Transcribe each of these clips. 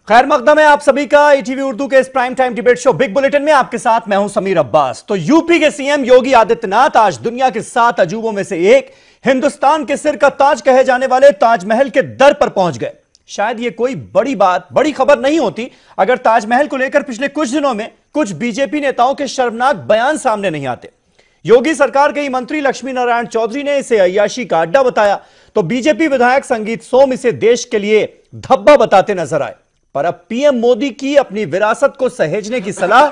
खैर मकदम है आप सभी का ईटीवी उर्दू के इस prime time debate show big bulletin में आपके साथ मैं हूं समीर अब्बास। तो यूपी के सीएम योगी आदित्यनाथ आज दुनिया के 7 अजूबों में से एक हिंदुस्तान के सिर का ताज कहे जाने वाले ताजमहल के दर पर पहुंच गए। शायद यह कोई बड़ी खबर नहीं होती अगर ताजमहल को लेकर पिछले कुछ दिनों में कुछ बीजेपी नेताओं के शर्मनाक बयान सामने नहीं आते। योगी सरकार के ही मंत्री लक्ष्मी नारायण चौधरी ने इसे अय्याशी का अड्डा बताया तो बीजेपी विधायक संगीत सोम इसे देश के लिए धब्बा बताते नजर आए। पर अब पीएम मोदी की अपनी विरासत को सहेजने की सलाह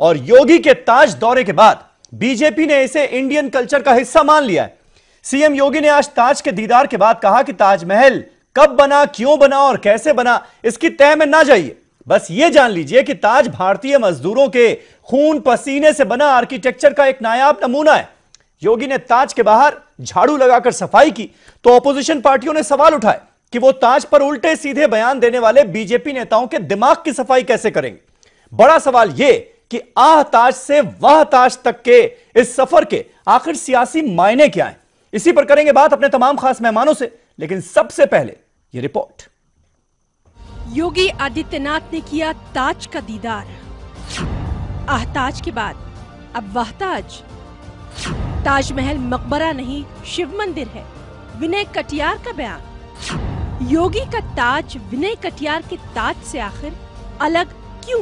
और योगी के ताज दौरे के बाद बीजेपी ने इसे इंडियन कल्चर का हिस्सा मान लिया है। सीएम योगी ने आज ताज के दीदार के बाद कहा कि ताजमहल कब बना, क्यों बना और कैसे बना इसकी तह में ना जाइए, बस यह जान लीजिए कि ताज भारतीय मजदूरों के खून पसीने से बना आर्किटेक्चर का एक नायाब नमूना है। योगी ने ताज के बाहर झाड़ू लगाकर सफाई की तो ऑपोजिशन पार्टियों ने सवाल उठाए कि वो ताज पर उल्टे सीधे बयान देने वाले बीजेपी नेताओं के दिमाग की सफाई कैसे करेंगे। बड़ा सवाल यह कि आह ताज से वाह ताज तक के इस सफर के आखिर सियासी मायने क्या हैं, इसी पर करेंगे बात अपने तमाम खास मेहमानों से। लेकिन सबसे पहले यह रिपोर्ट। योगी आदित्यनाथ ने किया ताज का दीदार। आह ताज के बाद अब वाह ताज। ताजमहल मकबरा नहीं शिव मंदिर है, विनय कटियार का बयान। योगी का ताज विनय कटियार के ताज से आखिर अलग क्यों?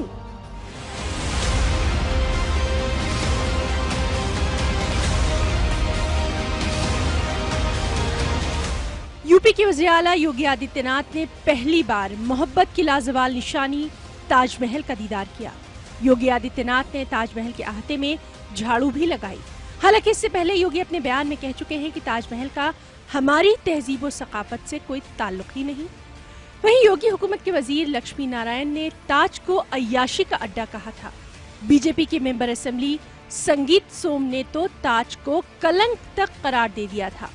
यूपी के वज़ीर आला योगी आदित्यनाथ ने पहली बार मोहब्बत की लाजवाल निशानी ताजमहल का दीदार किया। योगी आदित्यनाथ ने ताजमहल के अहाते में झाड़ू भी लगाई। हालांकि इससे पहले योगी अपने बयान में कह चुके हैं कि ताजमहल का हमारी तहजीब और सकाफत से कोई ताल्लुक ही नहीं। वहीं योगी हुकूमत के वजीर लक्ष्मी नारायण ने ताज को अय्याशी का अड्डा कहा था। बीजेपी के मेंबर असेंबली संगीत सोम ने तो ताज को कलंक तक करार दे दिया था।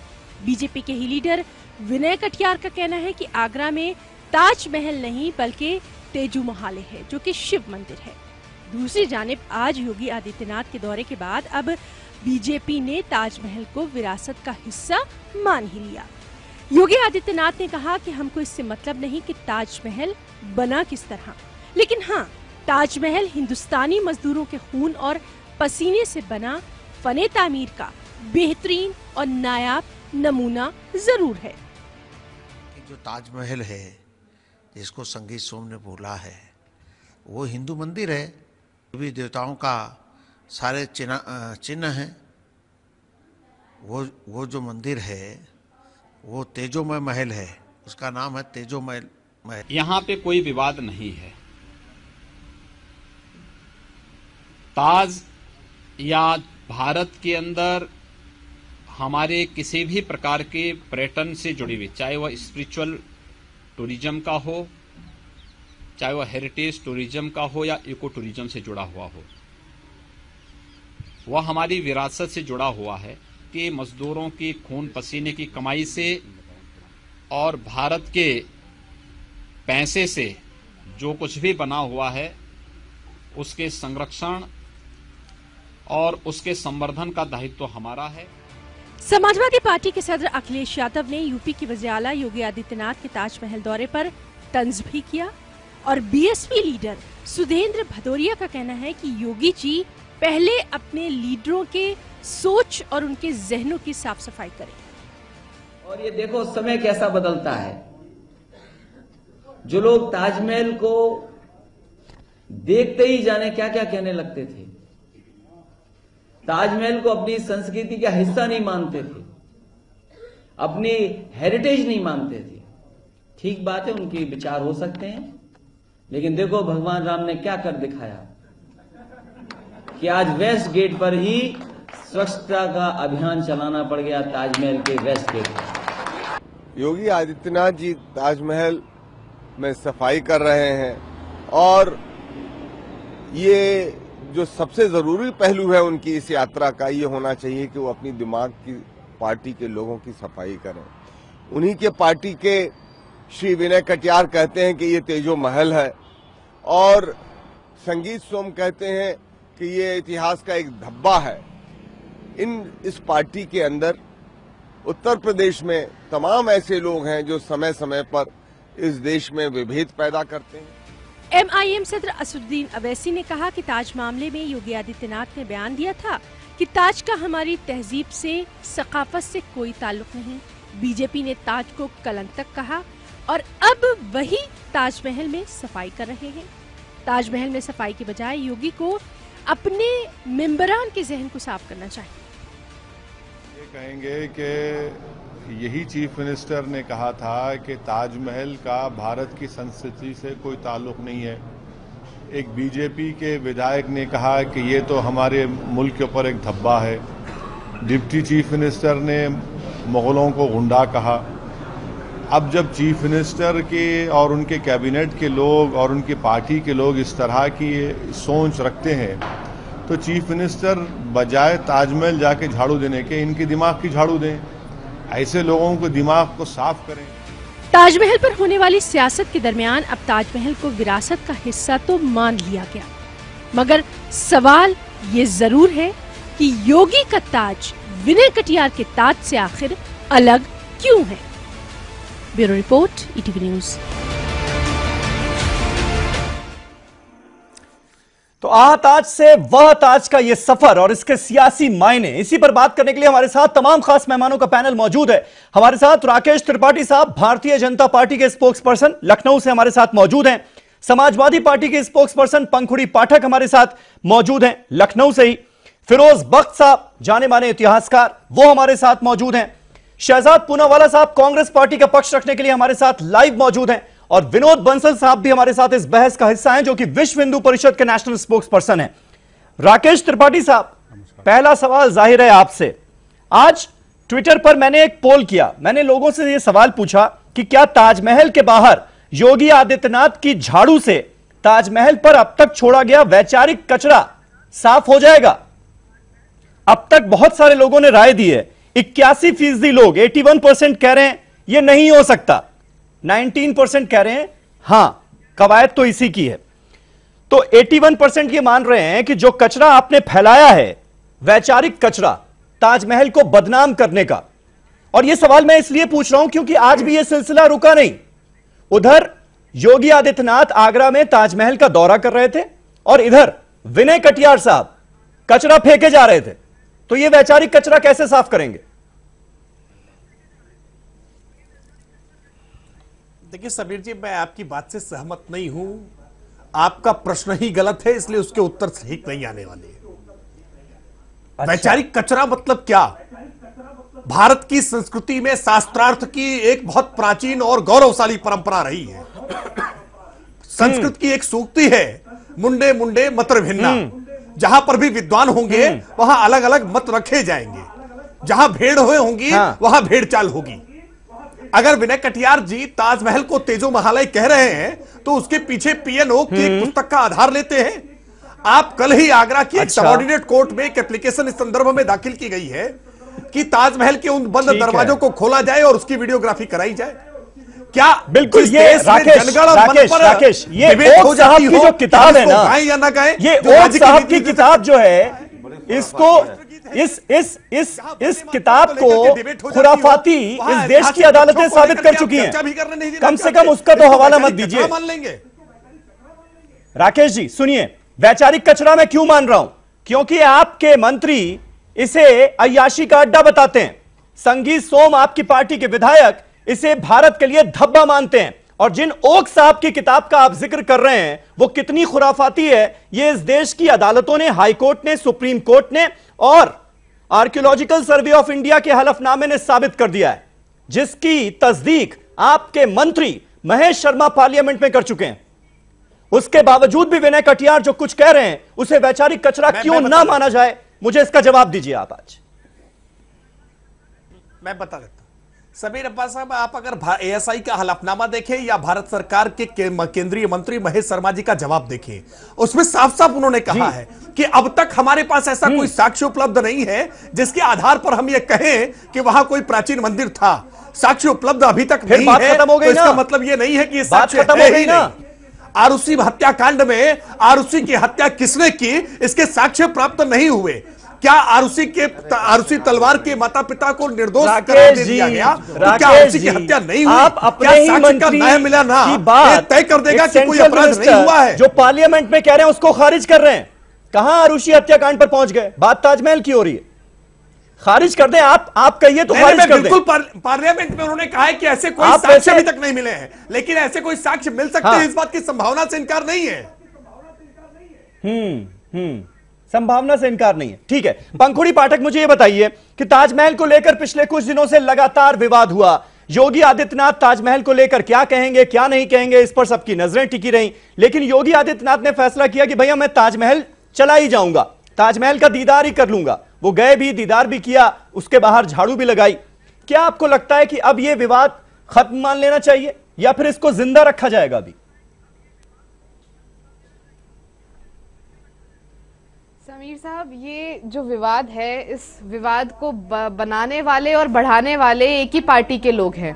बीजेपी के ही लीडर विनय कटियार का कहना है कि आगरा में ताजमहल नहीं बल्कि तेजू महाले है जो कि शिव मंदिर है। दूसरी जानिब आज योगी आदित्यनाथ के दौरे के बाद अब बीजेपी ने ताजमहल को विरासत का हिस्सा मान ही लिया। योगी आदित्यनाथ ने कहा कि हमको इससे मतलब नहीं कि ताजमहल बना किस तरह, लेकिन हाँ, ताजमहल हिंदुस्तानी मजदूरों के खून और पसीने से बना फने तामीर का बेहतरीन और नायाब नमूना जरूर है। जो ताजमहल है जिसको संगीत सोम ने बोला है वो हिंदू मंदिर है, देवी देवताओं का सारे चिन्ह हैं। वो जो मंदिर है वो तेजोमय महल है, उसका नाम है तेजोमय महल। यहाँ पे कोई विवाद नहीं है। ताज या भारत के अंदर हमारे किसी भी प्रकार के पर्यटन से जुड़ी हुई, चाहे वह स्पिरिचुअल टूरिज्म का हो, चाहे वह हेरिटेज टूरिज्म का हो या इको टूरिज्म से जुड़ा हुआ हो, वह हमारी विरासत से जुड़ा हुआ है कि मजदूरों की खून पसीने की कमाई से और भारत के पैसे से जो कुछ भी बना हुआ है उसके संरक्षण और उसके संवर्धन का दायित्व तो हमारा है। समाजवादी पार्टी के सदर अखिलेश यादव ने यूपी के वज़ीर आला योगी आदित्यनाथ के ताजमहल दौरे पर तंज भी किया और बीएसपी लीडर सुधींद्र भदौरिया का कहना है कि योगी जी पहले अपने लीडरों के सोच और उनके जहनों की साफ सफाई करें। और ये देखो समय कैसा बदलता है। जो लोग ताजमहल को देखते ही जाने क्या क्या कहने लगते थे, ताजमहल को अपनी संस्कृति का हिस्सा नहीं मानते थे, अपनी हेरिटेज नहीं मानते थे। ठीक बात है, उनके विचार हो सकते हैं, लेकिन देखो भगवान राम ने क्या कर दिखाया कि आज वेस्ट गेट पर ही स्वच्छता का अभियान चलाना पड़ गया, ताजमहल के वेस्ट गेट पर। योगी आदित्यनाथ जी ताजमहल में सफाई कर रहे हैं और ये जो सबसे जरूरी पहलू है उनकी इस यात्रा का ये होना चाहिए कि वो अपनी दिमाग की पार्टी के लोगों की सफाई करें। उन्हीं के पार्टी के श्री विनय कटियार कहते हैं कि ये तेजो महल है और संगीत सोम कहते हैं कि ये इतिहास का एक धब्बा है। इस पार्टी के अंदर उत्तर प्रदेश में तमाम ऐसे लोग हैं जो समय समय पर इस देश में विभेद पैदा करते हैं। MIM सदर असदुद्दीन अवैसी ने कहा कि ताज मामले में योगी आदित्यनाथ ने बयान दिया था कि ताज का हमारी तहजीब से, सकाफत से कोई ताल्लुक नहीं। बीजेपी ने ताज को कलंकक कहा और अब वही ताजमहल में सफाई कर रहे हैं। ताजमहल में सफाई के बजाय योगी को अपने मेंबरान के जहन को साफ करना चाहिए। ये कहेंगे कि यही चीफ मिनिस्टर ने कहा था कि ताजमहल का भारत की संस्कृति से कोई ताल्लुक नहीं है। एक बीजेपी के विधायक ने कहा कि ये तो हमारे मुल्क के ऊपर एक धब्बा है। डिप्टी चीफ मिनिस्टर ने मुगलों को गुंडा कहा। अब जब चीफ मिनिस्टर के और उनके कैबिनेट के लोग और उनकी पार्टी के लोग इस तरह की सोच रखते हैं तो चीफ मिनिस्टर बजाय ताजमहल जाके झाड़ू देने के इनके दिमाग की झाड़ू दें। ऐसे लोगों को दिमाग को साफ करें। ताजमहल पर होने वाली सियासत के दरमियान अब ताजमहल को विरासत का हिस्सा तो मान लिया गया, मगर सवाल ये जरूर है कि योगी का ताज विनय कटियार के ताज से आखिर अलग क्यों है। Bureau report, ETV news. तो आ ताज से वह ताज का ये सफर और इसके सियासी मायने, इसी पर बात करने के लिए हमारे साथ तमाम खास मेहमानों का पैनल मौजूद है। हमारे साथ राकेश त्रिपाठी साहब, भारतीय जनता पार्टी के स्पोक्स पर्सन, लखनऊ से हमारे साथ मौजूद हैं। समाजवादी पार्टी के स्पोक्स पर्सन पंखुड़ी पाठक हमारे साथ मौजूद हैं, लखनऊ से ही। फिरोज बख्त साहब, जाने माने इतिहासकार, वो हमारे साथ मौजूद हैं। शहजाद पूनावाला साहब कांग्रेस पार्टी का पक्ष रखने के लिए हमारे साथ लाइव मौजूद हैं। और विनोद बंसल साहब भी हमारे साथ इस बहस का हिस्सा हैं, जो कि विश्व हिंदू परिषद के नेशनल स्पोक्स पर्सन हैं। राकेश त्रिपाठी साहब, पहला सवाल जाहिर है आपसे। आज ट्विटर पर मैंने एक पोल किया, मैंने लोगों से यह सवाल पूछा कि क्या ताजमहल के बाहर योगी आदित्यनाथ की झाड़ू से ताजमहल पर अब तक छोड़ा गया वैचारिक कचरा साफ हो जाएगा? अब तक बहुत सारे लोगों ने राय दी है। 81% लोग, 81% कह रहे हैं यह नहीं हो सकता, 19% कह रहे हैं हां कवायद तो इसी की है। तो 81% ये मान रहे हैं कि जो कचरा आपने फैलाया है, वैचारिक कचरा, ताजमहल को बदनाम करने का। और यह सवाल मैं इसलिए पूछ रहा हूं क्योंकि आज भी यह सिलसिला रुका नहीं। उधर योगी आदित्यनाथ आगरा में ताजमहल का दौरा कर रहे थे और इधर विनय कटियार साहब कचरा फेंके जा रहे थे। तो यह वैचारिक कचरा कैसे साफ करेंगे? देखिए समीर जी, मैं आपकी बात से सहमत नहीं हूं। आपका प्रश्न ही गलत है, इसलिए उसके उत्तर सही नहीं आने वाले। अच्छा। वैचारिक कचरा मतलब क्या? भारत की संस्कृति में शास्त्रार्थ की एक बहुत प्राचीन और गौरवशाली परंपरा रही है। संस्कृत की एक सूक्ति है, मुंडे मुंडे मत भिन्ना। जहां पर भी विद्वान होंगे वहां अलग अलग मत रखे जाएंगे। जहां भेड़ हुए होंगी वहां भेड़ चाल होगी। अगर विनय कटियार जी ताजमहल को तेजो महालय कह रहे हैं तो उसके पीछे PNO की एक पुस्तक का आधार लेते हैं। आप कल ही आगरा की एक सबऑर्डिनेट कोर्ट में एक एप्लीकेशन इस संदर्भ में दाखिल की गई है कि ताजमहल के उन बंद दरवाजों को खोला जाए और उसकी वीडियोग्राफी कराई जाए। क्या बिल्कुल ये राकेश ये ओक साहब की जो किताब है ना, या ना गाए, ये ओक साहब की किताब जो है, इसको इस किताब को खुराफाती इस देश की अदालतें साबित कर चुकी हैं। कम से कम उसका तो हवाला मत दीजिए। मान लेंगे। राकेश जी सुनिए, वैचारिक कचरा मैं क्यों मान रहा हूं? क्योंकि आपके मंत्री इसे अय्याशी का अड्डा बताते हैं। संगीत सोम, आपकी पार्टी के विधायक, इसे भारत के लिए धब्बा मानते हैं। और जिन ओक साहब की किताब का आप जिक्र कर रहे हैं वो कितनी खुराफाती है, ये इस देश की अदालतों ने, हाई कोर्ट ने, सुप्रीम कोर्ट ने और आर्कियोलॉजिकल सर्वे ऑफ इंडिया के हलफनामे ने साबित कर दिया है, जिसकी तस्दीक आपके मंत्री महेश शर्मा पार्लियामेंट में कर चुके हैं। उसके बावजूद भी विनय कटियार जो कुछ कह रहे हैं उसे वैचारिक कचरा क्यों ना माना जाए? मुझे इसका जवाब दीजिए आप आज। मैं बता देता हूं समीर अब्बास साहब, आप अगर ASI का हलफनामा देखें या भारत सरकार के केंद्रीय मंत्री महेश शर्मा जी का जवाब देखें, उसमें साफ साफ उन्होंने कहा है कि अब तक हमारे पास ऐसा कोई साक्ष्य उपलब्ध नहीं है जिसके आधार पर हम ये कहें कि वहां कोई प्राचीन मंदिर था। साक्ष्य उपलब्ध अभी तक नहीं है, तो इसका मतलब ये नहीं है कि ये साक्ष्य है ही नहीं। आरुषि हत्याकांड में आरुषि की हत्या किसने की, इसके साक्ष्य प्राप्त नहीं हुए। क्या आरुषि तलवार के माता पिता को निर्दोष करार दे दिया गया? तो क्या आरुषि की हत्या नहीं हुई? आप अपने क्या ही साक्ष्य का मंत्री न्याय मिला ना की बात तय कर देगा कि कोई अपराध नहीं हुआ है? जो पार्लियामेंट में कह रहे हैं उसको खारिज कर रहे हैं। कहां आरुषि हत्याकांड पर पहुंच गए? बात ताजमहल की हो रही है, खारिज कर दें। आप कहिए तो खारिज कर दें। बिल्कुल पार्लियामेंट में उन्होंने कहा है कि ऐसे कोई साक्ष्य अभी तक नहीं मिले हैं, लेकिन ऐसे कोई साक्ष्य मिल सकते हैं, इस बात की संभावना से इनकार नहीं है। संभावना से इनकार नहीं है, ठीक है। पंखुड़ी पाठक, मुझे यह बताइए कि ताजमहल को लेकर पिछले कुछ दिनों से लगातार विवाद हुआ। योगी आदित्यनाथ ताजमहल को लेकर क्या कहेंगे क्या नहीं कहेंगे, इस पर सबकी नजरें टिकी रहीं। लेकिन योगी आदित्यनाथ ने फैसला किया कि भैया मैं ताजमहल चला ही जाऊंगा, ताजमहल का दीदार ही कर लूंगा। वो गए भी, दीदार भी किया, उसके बाहर झाड़ू भी लगाई। क्या आपको लगता है कि अब यह विवाद खत्म मान लेना चाहिए या फिर इसको जिंदा रखा जाएगा अभी? समीर साहब, ये जो विवाद है, इस विवाद को बनाने वाले और बढ़ाने वाले एक ही पार्टी के लोग हैं।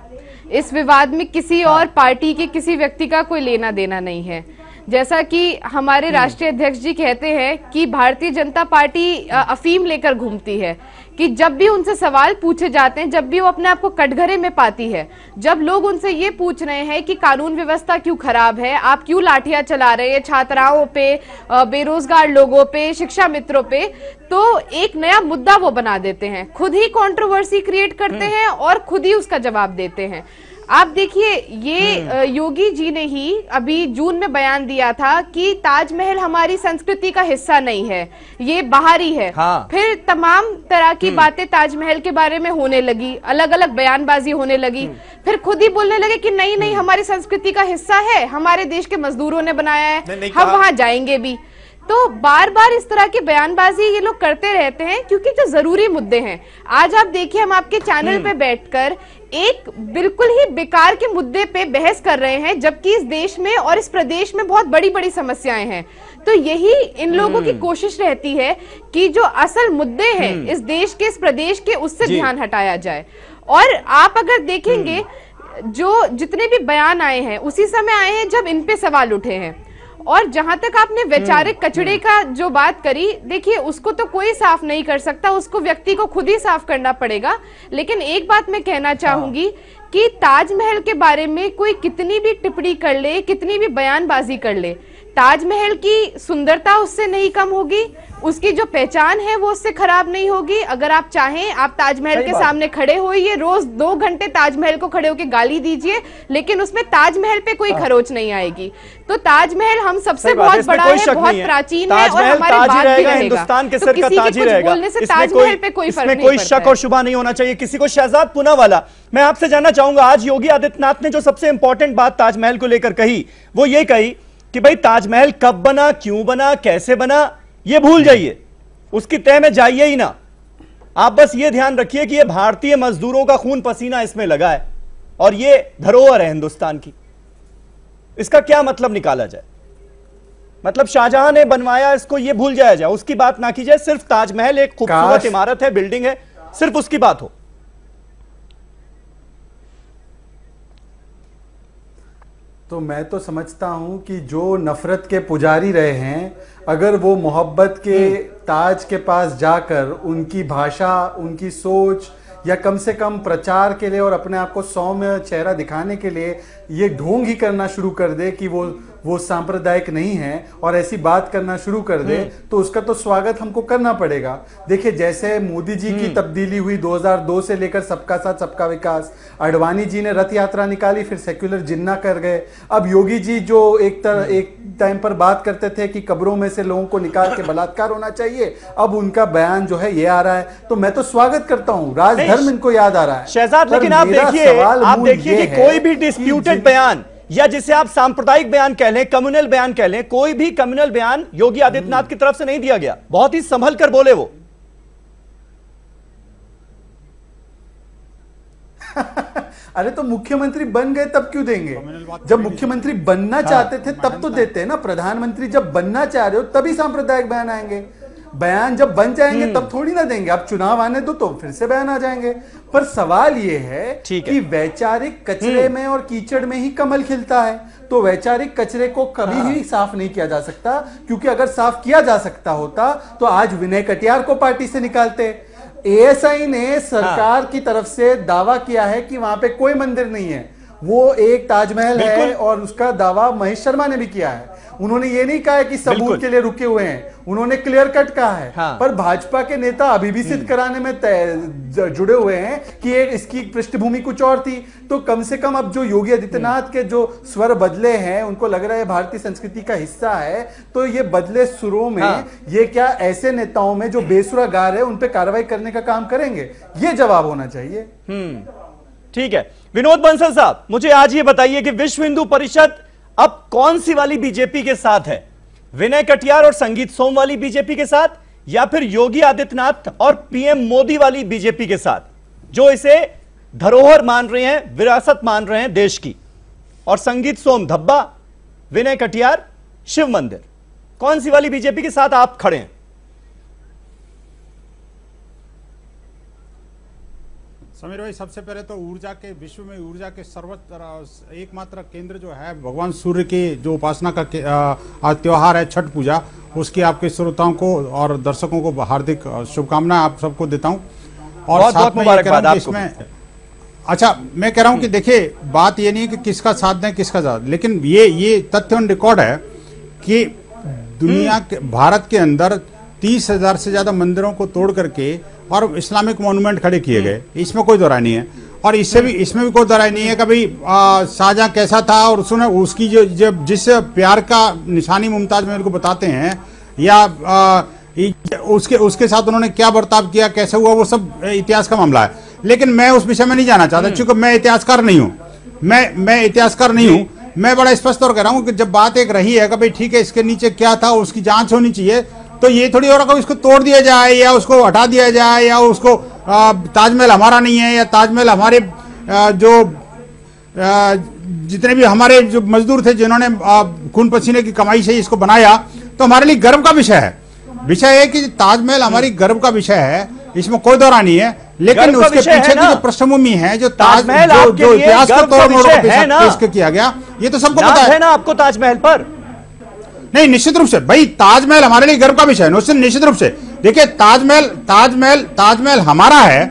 इस विवाद में किसी और पार्टी के किसी व्यक्ति का कोई लेना देना नहीं है। जैसा कि हमारे राष्ट्रीय अध्यक्ष जी कहते हैं कि भारतीय जनता पार्टी अफीम लेकर घूमती है, कि जब भी उनसे सवाल पूछे जाते हैं, जब भी वो अपने आप को कटघरे में पाती है, जब लोग उनसे ये पूछ रहे हैं कि कानून व्यवस्था क्यों खराब है, आप क्यों लाठियां चला रहे हैं छात्राओं पे, बेरोजगार लोगों पे, शिक्षा मित्रों पे, तो एक नया मुद्दा वो बना देते हैं, खुद ही कंट्रोवर्सी क्रिएट करते हैं और खुद ही उसका जवाब देते हैं। आप देखिए, ये योगी जी ने ही अभी जून में बयान दिया था कि ताजमहल हमारी संस्कृति का हिस्सा नहीं है, ये बाहरी है। हाँ। फिर तमाम तरह की बातें ताजमहल के बारे में होने लगी, अलग अलग बयानबाजी होने लगी। फिर खुद ही बोलने लगे कि नहीं नहीं, हमारी संस्कृति का हिस्सा है, हमारे देश के मजदूरों ने बनाया है, हम वहां जाएंगे भी। तो बार बार इस तरह की बयानबाजी ये लोग करते रहते हैं, क्योंकि जो जरूरी मुद्दे हैं, आज आप देखिए हम आपके चैनल पे बैठकर एक बिल्कुल ही बेकार के मुद्दे पे बहस कर रहे हैं, जबकि इस देश में और इस प्रदेश में बहुत बड़ी बड़ी समस्याएं हैं। तो यही इन लोगों की कोशिश रहती है कि जो असल मुद्दे हैं इस देश के, इस प्रदेश के, उससे ध्यान हटाया जाए। और आप अगर देखेंगे, जो जितने भी बयान आए हैं उसी समय आए हैं जब इन पे सवाल उठे हैं। और जहां तक आपने वैचारिक कचड़े का जो बात करी, देखिए उसको तो कोई साफ नहीं कर सकता, उसको व्यक्ति को खुद ही साफ करना पड़ेगा। लेकिन एक बात मैं कहना चाहूंगी कि ताजमहल के बारे में कोई कितनी भी टिप्पणी कर ले, कितनी भी बयानबाजी कर ले, ताजमहल की सुंदरता उससे नहीं कम होगी, उसकी जो पहचान है वो उससे खराब नहीं होगी। अगर आप चाहें, आप ताजमहल के सामने खड़े होइए, रोज 2 घंटे ताजमहल को खड़े होकर गाली दीजिए, लेकिन उसमें ताजमहल पे कोई खरोच नहीं आएगी। तो ताजमहल हम सबसे बहुत बड़ा है, बहुत प्राचीन है और हमारे बाद भी रहेगा। हिंदुस्तान के सिर का ताज ही रहेगा। इसमें कोई शक और शुबा नहीं होना चाहिए किसी को। शहजाद पूनावाला, मैं आपसे जानना चाहूंगा, आज योगी आदित्यनाथ ने जो सबसे इंपॉर्टेंट बात ताजमहल को लेकर कही, वो ये कही कि भाई ताजमहल कब बना, क्यों बना, कैसे बना, ये भूल जाइए, उसकी तह में जाइए ही ना। आप बस ये ध्यान रखिए कि ये भारतीय मजदूरों का खून पसीना इसमें लगा है और ये धरोहर है हिंदुस्तान की। इसका क्या मतलब निकाला जाए? मतलब शाहजहां ने बनवाया, इसको ये भूल जाया जाए, उसकी बात ना की जाए, सिर्फ ताजमहल एक खूबसूरत इमारत है, बिल्डिंग है, सिर्फ उसकी बात हो। तो मैं तो समझता हूं कि जो नफरत के पुजारी रहे हैं, अगर वो मोहब्बत के ताज के पास जाकर उनकी भाषा, उनकी सोच, या कम से कम प्रचार के लिए और अपने आप को सौम्य चेहरा दिखाने के लिए ये ढोंग ही करना शुरू कर दे कि वो सांप्रदायिक नहीं है और ऐसी बात करना शुरू कर दे, तो उसका तो स्वागत हमको करना पड़ेगा। देखिए, जैसे मोदी जी की तब्दीली हुई 2002 से लेकर सबका साथ सबका विकास, अडवाणी जी ने रथ यात्रा निकाली, फिर सेक्युलर जिन्ना कर गए। अब योगी जी जो एक टाइम पर बात करते थे कि कब्रों में से लोगों को निकाल के बलात्कार होना चाहिए, अब उनका बयान जो है ये आ रहा है। तो मैं तो स्वागत करता हूँ, राजधर्म इनको याद आ रहा है। शहजाद, लेकिन आप देखिए कि कोई भी डिस्प्यूटेड बयान, या जिसे आप सांप्रदायिक बयान कह लें, कम्युनल बयान कह लें, कोई भी कम्युनल बयान योगी आदित्यनाथ की तरफ से नहीं दिया गया। बहुत ही संभल कर बोले वो। अरे तो मुख्यमंत्री बन गए तब क्यों देंगे? जब मुख्यमंत्री बनना चाहते थे तब तो देते हैं ना। प्रधानमंत्री जब बनना चाह रहे हो तभी सांप्रदायिक बयान आएंगे। बयान जब बन जाएंगे तब थोड़ी ना देंगे। अब चुनाव आने दो तो फिर से बयान आ जाएंगे। पर सवाल ये है कि वैचारिक कचरे में और कीचड़ में ही कमल खिलता है, तो वैचारिक कचरे को कभी भी साफ नहीं किया जा सकता, क्योंकि अगर साफ किया जा सकता होता तो आज विनय कटियार को पार्टी से निकालते। एएसआई ने सरकार की तरफ से दावा किया है कि वहां पे कोई मंदिर नहीं है, वो एक ताजमहल है, और उसका दावा महेश शर्मा ने भी किया है। उन्होंने ये नहीं कहा है कि सबूत के लिए रुके हुए हैं, उन्होंने क्लियर कट कहा है। पर भाजपा के नेता अभी भी सिद्ध कराने में जुड़े हुए हैं कि इसकी पृष्ठभूमि कुछ और थी। तो कम से कम अब जो योगी आदित्यनाथ के जो स्वर बदले हैं, उनको लग रहा है भारतीय संस्कृति का हिस्सा है, तो ये बदले सुरों में ये क्या ऐसे नेताओं में जो बेसुरा गा रहे हैं उन पे कार्रवाई करने का काम करेंगे? ये जवाब होना चाहिए। ठीक है, विनोद बंसल साहब, मुझे आज ये बताइए कि विश्व हिंदू परिषद अब कौन सी वाली बीजेपी के साथ है? विनय कटियार और संगीत सोम वाली बीजेपी के साथ, या फिर योगी आदित्यनाथ और पीएम मोदी वाली बीजेपी के साथ, जो इसे धरोहर मान रहे हैं, विरासत मान रहे हैं देश की? और संगीत सोम धब्बा, विनय कटियार शिव मंदिर, कौन सी वाली बीजेपी के साथ आप खड़े हैं? समीर भाई, सबसे पहले तो ऊर्जा के विश्व में ऊर्जा के सर्वत्र एकमात्र केंद्र जो है भगवान सूर्य की जो उपासना का त्योहार है छठ पूजा, उसकी आपके श्रोताओं को और दर्शकों को हार्दिक शुभकामनाएं आप सबको देता हूं। और बहुत साथ बहुत में मुबारकबाद आपको। इसमें अच्छा, मैं कह रहा हूं कि देखिए, बात ये नहीं है कि किसका साथ दें किसका साथ, लेकिन ये तथ्य ऑन रिकॉर्ड है कि दुनिया के भारत के अंदर 30,000 से ज्यादा मंदिरों को तोड़ करके और इस्लामिक मॉन्यूमेंट खड़े किए गए, इसमें कोई दो राय नहीं है। और इसमें भी कोई दो राय नहीं है कि भाई शाहजहां कैसा था, और उसकी जो जिस प्यार का निशानी मुमताज महल को बताते हैं, या उसके साथ उन्होंने क्या बर्ताव किया, कैसे हुआ, वो सब इतिहास का मामला है। लेकिन मैं उस विषय में नहीं जाना चाहता, क्योंकि मैं इतिहासकार नहीं हूँ। मैं इतिहासकार नहीं हूँ। मैं बड़ा स्पष्ट तौर कह रहा हूँ कि जब बात एक रही है कि भाई ठीक है, इसके नीचे क्या था, उसकी जांच होनी चाहिए, तो ये थोड़ी और इसको तोड़ दिया जाए या उसको हटा दिया जाए, या उसको ताजमहल हमारा नहीं है, या ताजमहल हमारे जो जितने भी हमारे जो मजदूर थे जिन्होंने खून पसीने की कमाई से इसको बनाया, तो हमारे लिए गर्व का विषय है। विषय है कि ताजमहल हमारी गर्व का विषय है, इसमें कोई दौरा नहीं है। लेकिन उसके पीछे की जो पृष्ठभूमि है, जो ताजमहल जो इतिहास को तोड़ पेश किया गया, ये तो सबको पता है ना आपको ताजमहल पर। नहीं, निश्चित रूप से भाई, ताजमहल हमारे लिए गर्व का विषय है। निश्चित रूप से देखिए, ताजमहल हमारा है,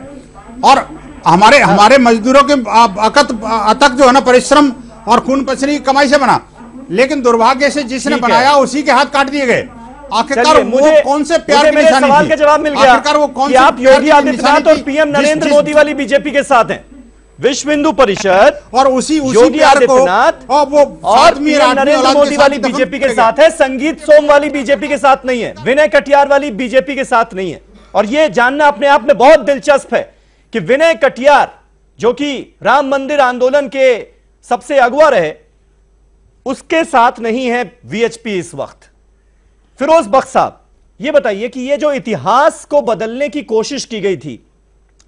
और हमारे मजदूरों के अथक जो है ना परिश्रम और खून पसीने की कमाई से बना। लेकिन दुर्भाग्य से जिसने बनाया उसी के हाथ काट दिए गए। आखिरकार वो कौन से प्यार की निशानी सवाल का जवाब मिल गया। आखिरकार वो कौन से आप योगी आदित्यनाथ और पीएम नरेंद्र मोदी वाली बीजेपी के साथ हैं? विश्व हिंदू परिषद और उसी योगी आदित्यनाथ और पीएम नरेंद्र मोदी वाली बीजेपी के साथ है, संगीत सोम वाली बीजेपी के साथ नहीं है, विनय कटियार वाली बीजेपी के साथ नहीं है। और यह जानना अपने आप में बहुत दिलचस्प है कि विनय कटियार, जो कि राम मंदिर आंदोलन के सबसे अगुवा रहे, उसके साथ नहीं है वीएचपी इस वक्त। फिरोज बख्श साहब, यह बताइए कि यह जो इतिहास को बदलने की कोशिश की गई थी,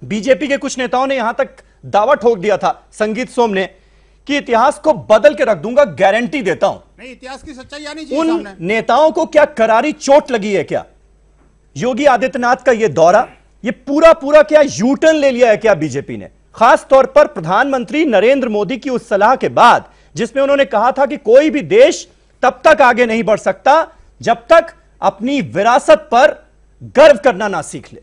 बीजेपी के कुछ नेताओं ने यहां तक दावा ठोक दिया था, संगीत सोम ने, कि इतिहास को बदल के रख दूंगा, गारंटी देता हूं। नहीं, इतिहास की सच्चाई आनी चाहिए उन सामने। नेताओं को क्या करारी चोट लगी है? क्या योगी आदित्यनाथ का यह दौरा, यह पूरा क्या यू टर्न ले लिया है क्या बीजेपी ने? खास तौर पर प्रधानमंत्री नरेंद्र मोदी की उस सलाह के बाद, जिसमें उन्होंने कहा था कि कोई भी देश तब तक आगे नहीं बढ़ सकता जब तक अपनी विरासत पर गर्व करना ना सीख ले।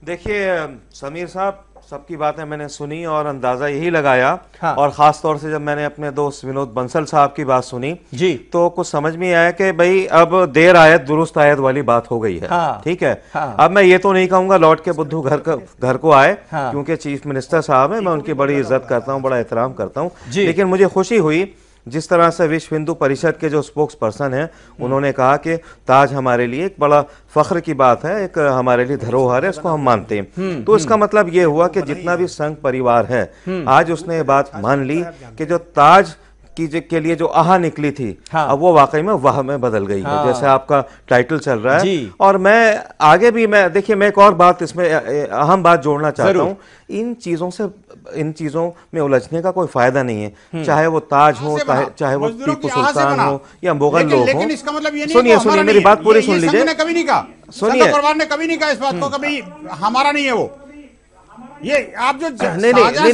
देखिए समीर साहब, सबकी बातें मैंने सुनी और अंदाजा यही लगाया। हाँ। और खास तौर से जब मैंने अपने दोस्त विनोद बंसल साहब की बात सुनी जी, तो कुछ समझ में आया कि भाई अब देर आयत दुरुस्त आयत वाली बात हो गई है। हाँ। ठीक है। हाँ। अब मैं ये तो नहीं कहूंगा लौट के बुद्धू घर को आए। हाँ। क्योंकि चीफ मिनिस्टर साहब है, मैं उनकी बड़ी इज्जत करता हूँ, बड़ा एहतराम करता हूँ, लेकिन मुझे खुशी हुई जिस तरह से विश्व हिंदू परिषद के जो स्पोक्स पर्सन हैं उन्होंने कहा कि ताज हमारे लिए एक बड़ा फख्र की बात है, एक हमारे लिए धरोहर है, इसको हम मानते हैं। तो इसका मतलब ये हुआ कि जितना भी संघ परिवार है आज उसने ये बात मान ली कि जो ताज के लिए जो आहा निकली थी, अब वो वाकई में वाह में बदल गई है, जैसे आपका टाइटल चल रहा है। और मैं आगे भी देखिए मैं एक और बात इसमें अहम बात जोड़ना चाहता हूँ, इन चीजों में उलझने का कोई फायदा नहीं है, चाहे वो ताज हो, चाहे वो टीपू सुल्तान हो या मुगल लोग हो। इसका मतलब ये नहीं, सुनिए मेरी बात पूरी सुन लीजिए। कभी नहीं कहा, सुनिए, परिवार ने कभी नहीं कहा इस बात को, कभी हमारा नहीं है वो। ये आप जो नहीं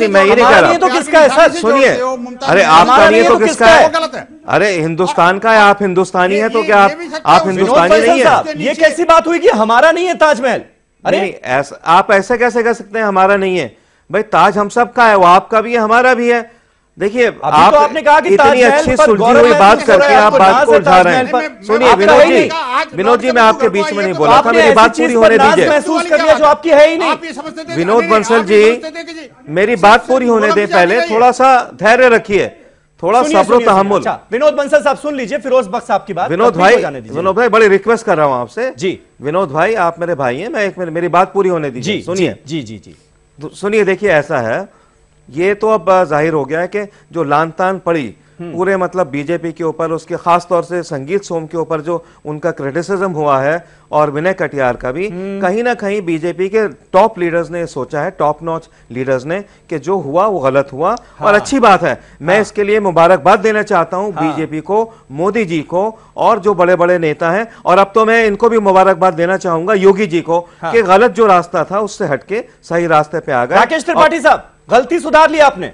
मैं ये नहीं कह रहा, तो किसका है सर? सुनिए, अरे आपका नहीं है तो किसका है? गलत है। अरे हिंदुस्तान का है, आप हिंदुस्तानी है तो क्या आप हिंदुस्तानी नहीं है? ये कैसी बात हुई कि हमारा नहीं है ताजमहल? अरे ऐसा आप ऐसे कैसे कह सकते हैं हमारा नहीं है? भाई ताज हम सब का है, वो आपका भी है, हमारा भी है। देखिए आप तो आपने कहा कि इतनी अच्छी सुलझी हुई बात करके आप बात को उठा रहे हैं। सुनिए विनोद जी मैं आपके बीच में नहीं बोला था, मेरी बात पूरी होने दीजिए। महसूस कर लिया जो आपकी है ही नहीं। विनोद बंसल जी मेरी बात पूरी होने दे, पहले थोड़ा सा धैर्य रखिए, थोड़ा सब्र तहम्मुल। विनोद बंसल साहब सुन लीजिए, फिरोज बख्श साहब की बात। विनोद भाई बड़ी रिक्वेस्ट कर रहा हूं आपसे जी। विनोद भाई आप मेरे भाई हैं, मैं मेरी बात पूरी होने दीजिए। सुनिए जी सुनिए, देखिए ऐसा है, ये तो अब जाहिर हो गया है कि जो लान तान पड़ी पूरे मतलब बीजेपी के ऊपर, उसके खास तौर से संगीत सोम के ऊपर जो उनका क्रिटिसिज्म हुआ है और विनय कटियार का भी, कहीं ना कहीं बीजेपी के टॉप लीडर्स ने सोचा है, टॉप नॉच लीडर्स ने, कि जो हुआ वो गलत हुआ। और अच्छी बात है, मैं इसके लिए मुबारकबाद देना चाहता हूं बीजेपी को, मोदी जी को और जो बड़े बड़े नेता हैं। और अब तो मैं इनको भी मुबारकबाद देना चाहूंगा योगी जी को कि गलत जो रास्ता था उससे हटके सही रास्ते पे आ गए। राकेश त्रिपाठी साहब गलती सुधार ली आपने।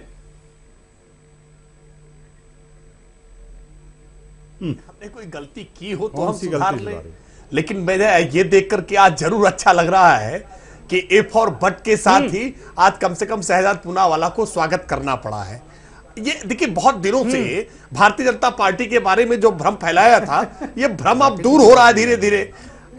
हमने कोई गलती की हो तो हम सुधार लें, लेकिन मैंने ये देख करके आज जरूर अच्छा लग रहा है कि ए फॉर बट के साथ ही आज कम से कम शहजाद पूनावाला को स्वागत करना पड़ा है। ये देखिए बहुत दिनों से भारतीय जनता पार्टी के बारे में जो भ्रम फैलाया था, ये भ्रम अब दूर हो रहा है धीरे धीरे।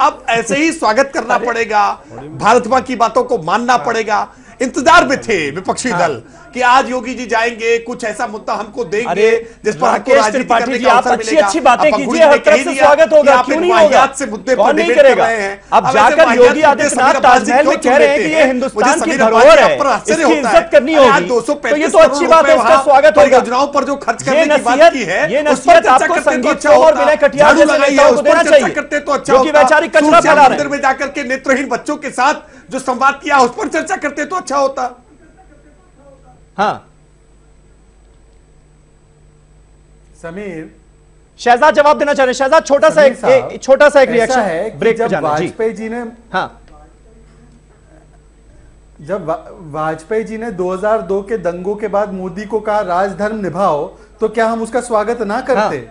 अब ऐसे ही स्वागत करना पड़ेगा, भाजपा की बातों को मानना पड़ेगा। इंतजार में थे विपक्षी दल कि आज योगी जी जाएंगे, कुछ ऐसा मुद्दा हमको देंगे जिस पर हमको राजनीति करने का अवसर मिलेगा। अच्छी बातें कीजिए, हर तरफ से स्वागत होगा, क्यों नहीं होगा? से मुद्दे पर नहीं करेगा। अब जाकर योगी आदित्यनाथ ताजमहल में कह रहे हैं कि ये हिंदुस्तान की धरोहर है, इसकी इज्जत करनी होगी, तो ये तो अच्छी बात है, इसका स्वागत होगा। योजनाओं पर जो खर्च करने की बात की है, ये नसीहत आपको संगीत और विनय कटियार जैसे नेताओं को देना चाहिए, करते तो अच्छा, क्योंकि वैचारिक कचरा फैला रहे हैं। मंदिर में जाकर के नेत्रहीन बच्चों के साथ जो संवाद किया उस पर चर्चा करते तो अच्छा होता। हाँ समीर, शहजाद जवाब देना चाह रहे हैं। शहजाद छोटा सा एक रिएक्शन है ब्रेक पे जाना। वाजपेयी जी ने जब वाजपेयी जी ने 2002 के दंगों के बाद मोदी को कहा राजधर्म निभाओ, तो क्या हम उसका स्वागत ना करते?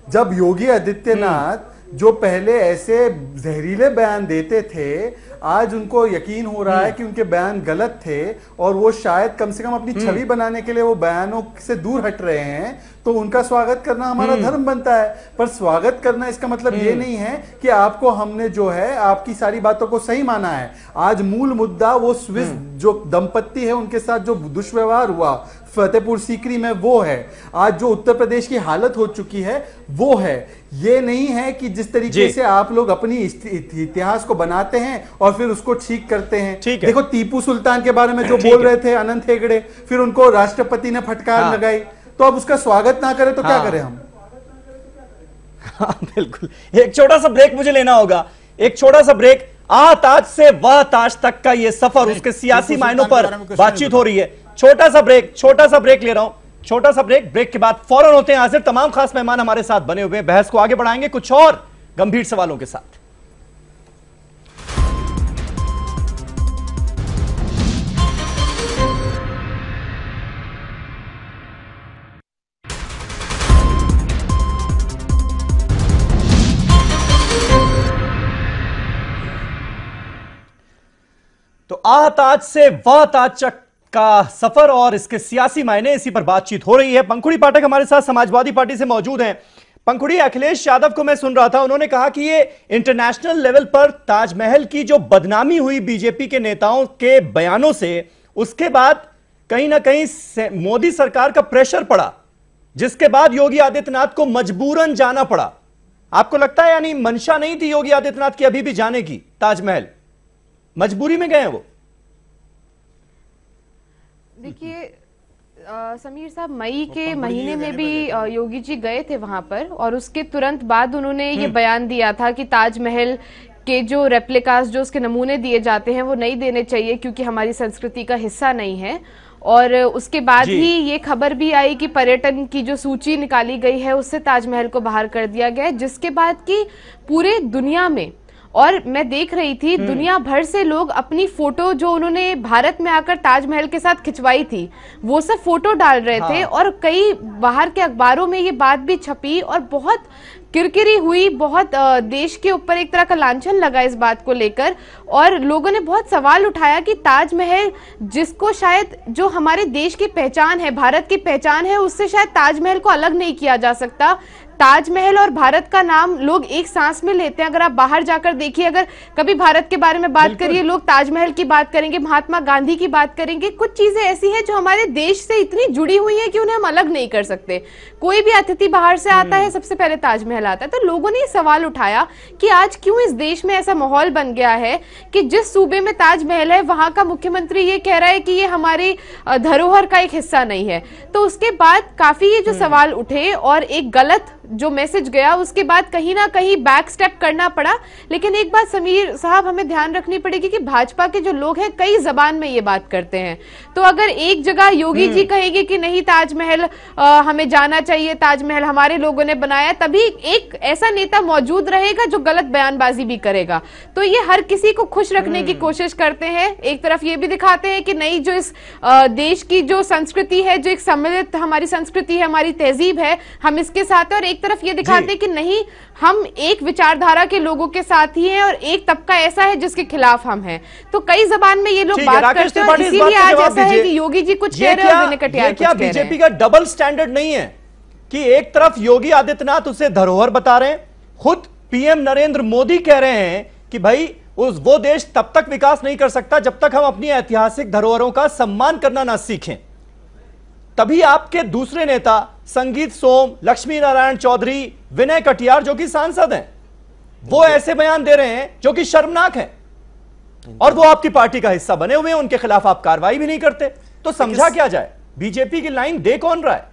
जब योगी आदित्यनाथ जो पहले ऐसे जहरीले बयान देते थे, आज उनको यकीन हो रहा है कि उनके बयान गलत थे और वो शायद कम से कम अपनी छवि बनाने के लिए वो बयानों से दूर हट रहे हैं, तो उनका स्वागत करना हमारा धर्म बनता है। पर स्वागत करना इसका मतलब ये नहीं है कि आपको हमने जो है आपकी सारी बातों को सही माना है। आज मूल मुद्दा वो स्विस जो दंपत्ति है उनके साथ जो दुष्व्यवहार हुआ फतेहपुर सीकरी में, वो है। आज जो उत्तर प्रदेश की हालत हो चुकी है वो है। ये नहीं है कि जिस तरीके से आप लोग अपनी इतिहास को बनाते हैं और फिर उसको ठीक करते हैं। देखो टीपू सुल्तान के बारे में जो बोल रहे थे अनंत हेगड़े, फिर उनको राष्ट्रपति ने फटकार लगाई, तो अब उसका स्वागत ना करें तो क्या करें हम? बिल्कुल। एक छोटा सा ब्रेक मुझे लेना होगा, एक छोटा सा ब्रेक। ताज से वह ताज तक का ये सफर, उसके सियासी मायनों पर बातचीत हो रही है। छोटा सा ब्रेक ले रहा हूं, छोटा सा ब्रेक के बाद फौरन होते हैं हाजिर। तमाम खास मेहमान हमारे साथ बने हुए हैं, बहस को आगे बढ़ाएंगे कुछ और गंभीर सवालों के साथ। तो ताज से वह ताज तक का सफर और इसके सियासी मायने, इसी पर बातचीत हो रही है। पंखुड़ी पाठक हमारे साथ समाजवादी पार्टी से मौजूद हैं। पंखुड़ी, अखिलेश यादव को मैं सुन रहा था, उन्होंने कहा कि ये इंटरनेशनल लेवल पर ताजमहल की जो बदनामी हुई बीजेपी के नेताओं के बयानों से, उसके बाद कहीं ना कहीं मोदी सरकार का प्रेशर पड़ा, जिसके बाद योगी आदित्यनाथ को मजबूरन जाना पड़ा। आपको लगता है यानी मंशा नहीं थी योगी आदित्यनाथ की अभी भी जाने की ताजमहल, मजबूरी में गए हैं वो? देखिए, समीर साहब, मई के महीने में भी योगी जी गए थे वहां पर, और उसके तुरंत बाद उन्होंने ये बयान दिया था कि ताजमहल के जो रेप्लिकास, जो उसके नमूने दिए जाते हैं, वो नहीं देने चाहिए क्योंकि हमारी संस्कृति का हिस्सा नहीं है। और उसके बाद ही ये खबर भी आई कि पर्यटन की जो सूची निकाली गई है उससे ताजमहल को बाहर कर दिया गया है, जिसके बाद की पूरे दुनिया में, और मैं देख रही थी दुनिया भर से लोग अपनी फोटो जो उन्होंने भारत में आकर ताजमहल के साथ खिंचवाई थी वो सब फोटो डाल रहे थे, और कई बाहर के अखबारों में ये बात भी छपी और बहुत किरकिरी हुई, बहुत देश के ऊपर एक तरह का लांछन लगा इस बात को लेकर, और लोगों ने बहुत सवाल उठाया कि ताजमहल, जिसको शायद जो हमारे देश की पहचान है, भारत की पहचान है, उससे शायद ताजमहल को अलग नहीं किया जा सकता। ताजमहल और भारत का नाम लोग एक सांस में लेते हैं। अगर आप बाहर जाकर देखिए, अगर कभी भारत के बारे में बात करिए, लोग ताजमहल की बात करेंगे, महात्मा गांधी की बात करेंगे। कुछ चीजें ऐसी हैं जो हमारे देश से इतनी जुड़ी हुई हैं कि उन्हें हम अलग नहीं कर सकते। कोई भी अतिथि बाहर से आता है, सबसे पहले ताजमहल आता है। तो लोगों ने सवाल उठाया कि आज क्यों इस देश में ऐसा माहौल बन गया है कि जिस सूबे में ताजमहल है वहां का मुख्यमंत्री ये कह रहा है कि ये हमारी धरोहर का एक हिस्सा नहीं है। तो उसके बाद काफी ये जो सवाल उठे और एक गलत जो मैसेज गया, उसके बाद कहीं ना कहीं बैक स्टेप करना पड़ा। लेकिन एक बात समीर साहब हमें ध्यान रखनी पड़ेगी कि भाजपा के जो लोग हैं कई जबान में ये बात करते हैं। तो अगर एक जगह योगी जी कहेंगे कि नहीं ताजमहल हमें जाना चाहिए, ताजमहल हमारे लोगों ने बनाया, तभी एक ऐसा नेता मौजूद रहेगा जो गलत बयानबाजी भी करेगा। तो ये हर किसी को खुश रखने की कोशिश करते हैं। एक तरफ ये भी दिखाते हैं कि नहीं, जो इस देश की जो संस्कृति है, जो एक सम्मिलित हमारी संस्कृति है, हमारी तहजीब है, हम इसके साथ हैं। और एक तरफ ये दिखाते हैं कि नहीं, हम एक विचारधारा के लोगों के साथ ही हैं और एक तबका ऐसा है जिसके खिलाफ हम हैं। तो कई जबान में ये लोग बात करते हैं, इसीलिए आज ऐसा है कि योगी जी कुछ कह रहे हैं और विनय कटियार कुछ कह रहे हैं। बीजेपी का डबल स्टैंडर्ड नहीं है कि एक तरफ योगी आदित्यनाथ उसे धरोहर बता रहे हैं, खुद पीएम नरेंद्र मोदी कह रहे हैं कि भाई वो देश तब तक विकास नहीं कर सकता जब तक हम अपनी ऐतिहासिक धरोहरों का सम्मान करना ना सीखें। तभी आपके दूसरे नेता संगीत सोम, लक्ष्मी नारायण चौधरी, विनय कटियार जो कि सांसद हैं, वो ऐसे बयान दे रहे हैं जो कि शर्मनाक हैं, और वो आपकी पार्टी का हिस्सा बने हुए हैं, उनके खिलाफ आप कार्रवाई भी नहीं करते। तो समझा क्या जाए, बीजेपी की लाइन दे कौन रहा है,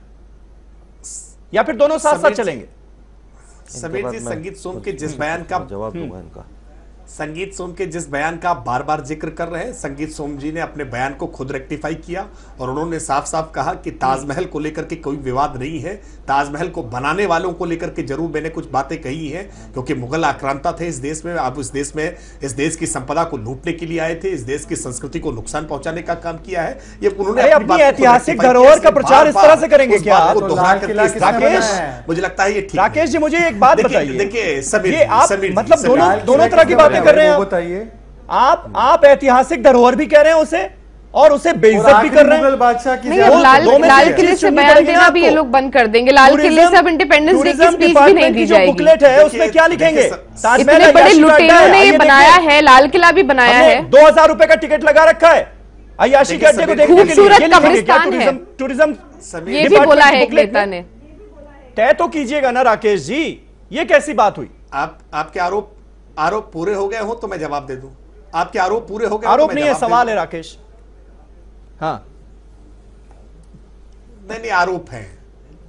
या फिर दोनों साथ साथ चलेंगे? समीर जी, संगीत सोम के जिस बयान का जवाब दूंगा इनका, संगीत सोम के जिस बयान का बार बार जिक्र कर रहे हैं, संगीत सोम जी ने अपने बयान को खुद रेक्टिफाई किया और उन्होंने साफ साफ कहा कि ताजमहल को लेकर के कोई विवाद नहीं है। ताजमहल को बनाने वालों को लेकर के जरूर मैंने कुछ बातें कही हैं, क्योंकि मुगल आक्रांता थे इस देश में। अब इस देश की संपदा को लूटने के लिए आए थे, इस देश की संस्कृति को नुकसान पहुंचाने का काम किया है। ये उन्होंने अपनी ऐतिहासिक धरोहर का प्रचार इस तरह से करेंगे क्या? राकेश, मुझे लगता है ये ठीक। राकेश जी, मुझे एक बात बताइए, देखिए मतलब दोनों तरह की बातें कर रहे हैं। बताइए, आप ऐतिहासिक धरोहर भी कह रहे हैं उसे, और उसे बेइज्जत भी कर रहे हैं। बादशाह की लाल किले से बयान देना भी ये लोग बंद कर देंगे। लाल किले से अब इंडिपेंडेंस डे की स्पीच भी नहीं दी जाएगी। बुकलेट है उसमें क्या लिखेंगे? इतने बड़े लुटेरों ने ये बनाया है, लाल किला भी बनाया है, 2000 रुपए का टिकट लगा रखा है अय्याशी के अड्डे को देखने के लिए। खूबसूरत कब्रिस्तान है, टूरिज्म ये भी बोला है एक नेता ने। तय तो कीजिएगा ना राकेश जी, ये कैसी बात हुई? आपके आरोप पूरे हो गए हो तो मैं जवाब दे दूं। आपके आरोप पूरे हो गए? आरोप नहीं है, सवाल है राकेश। हाँ, नहीं, आरोप है।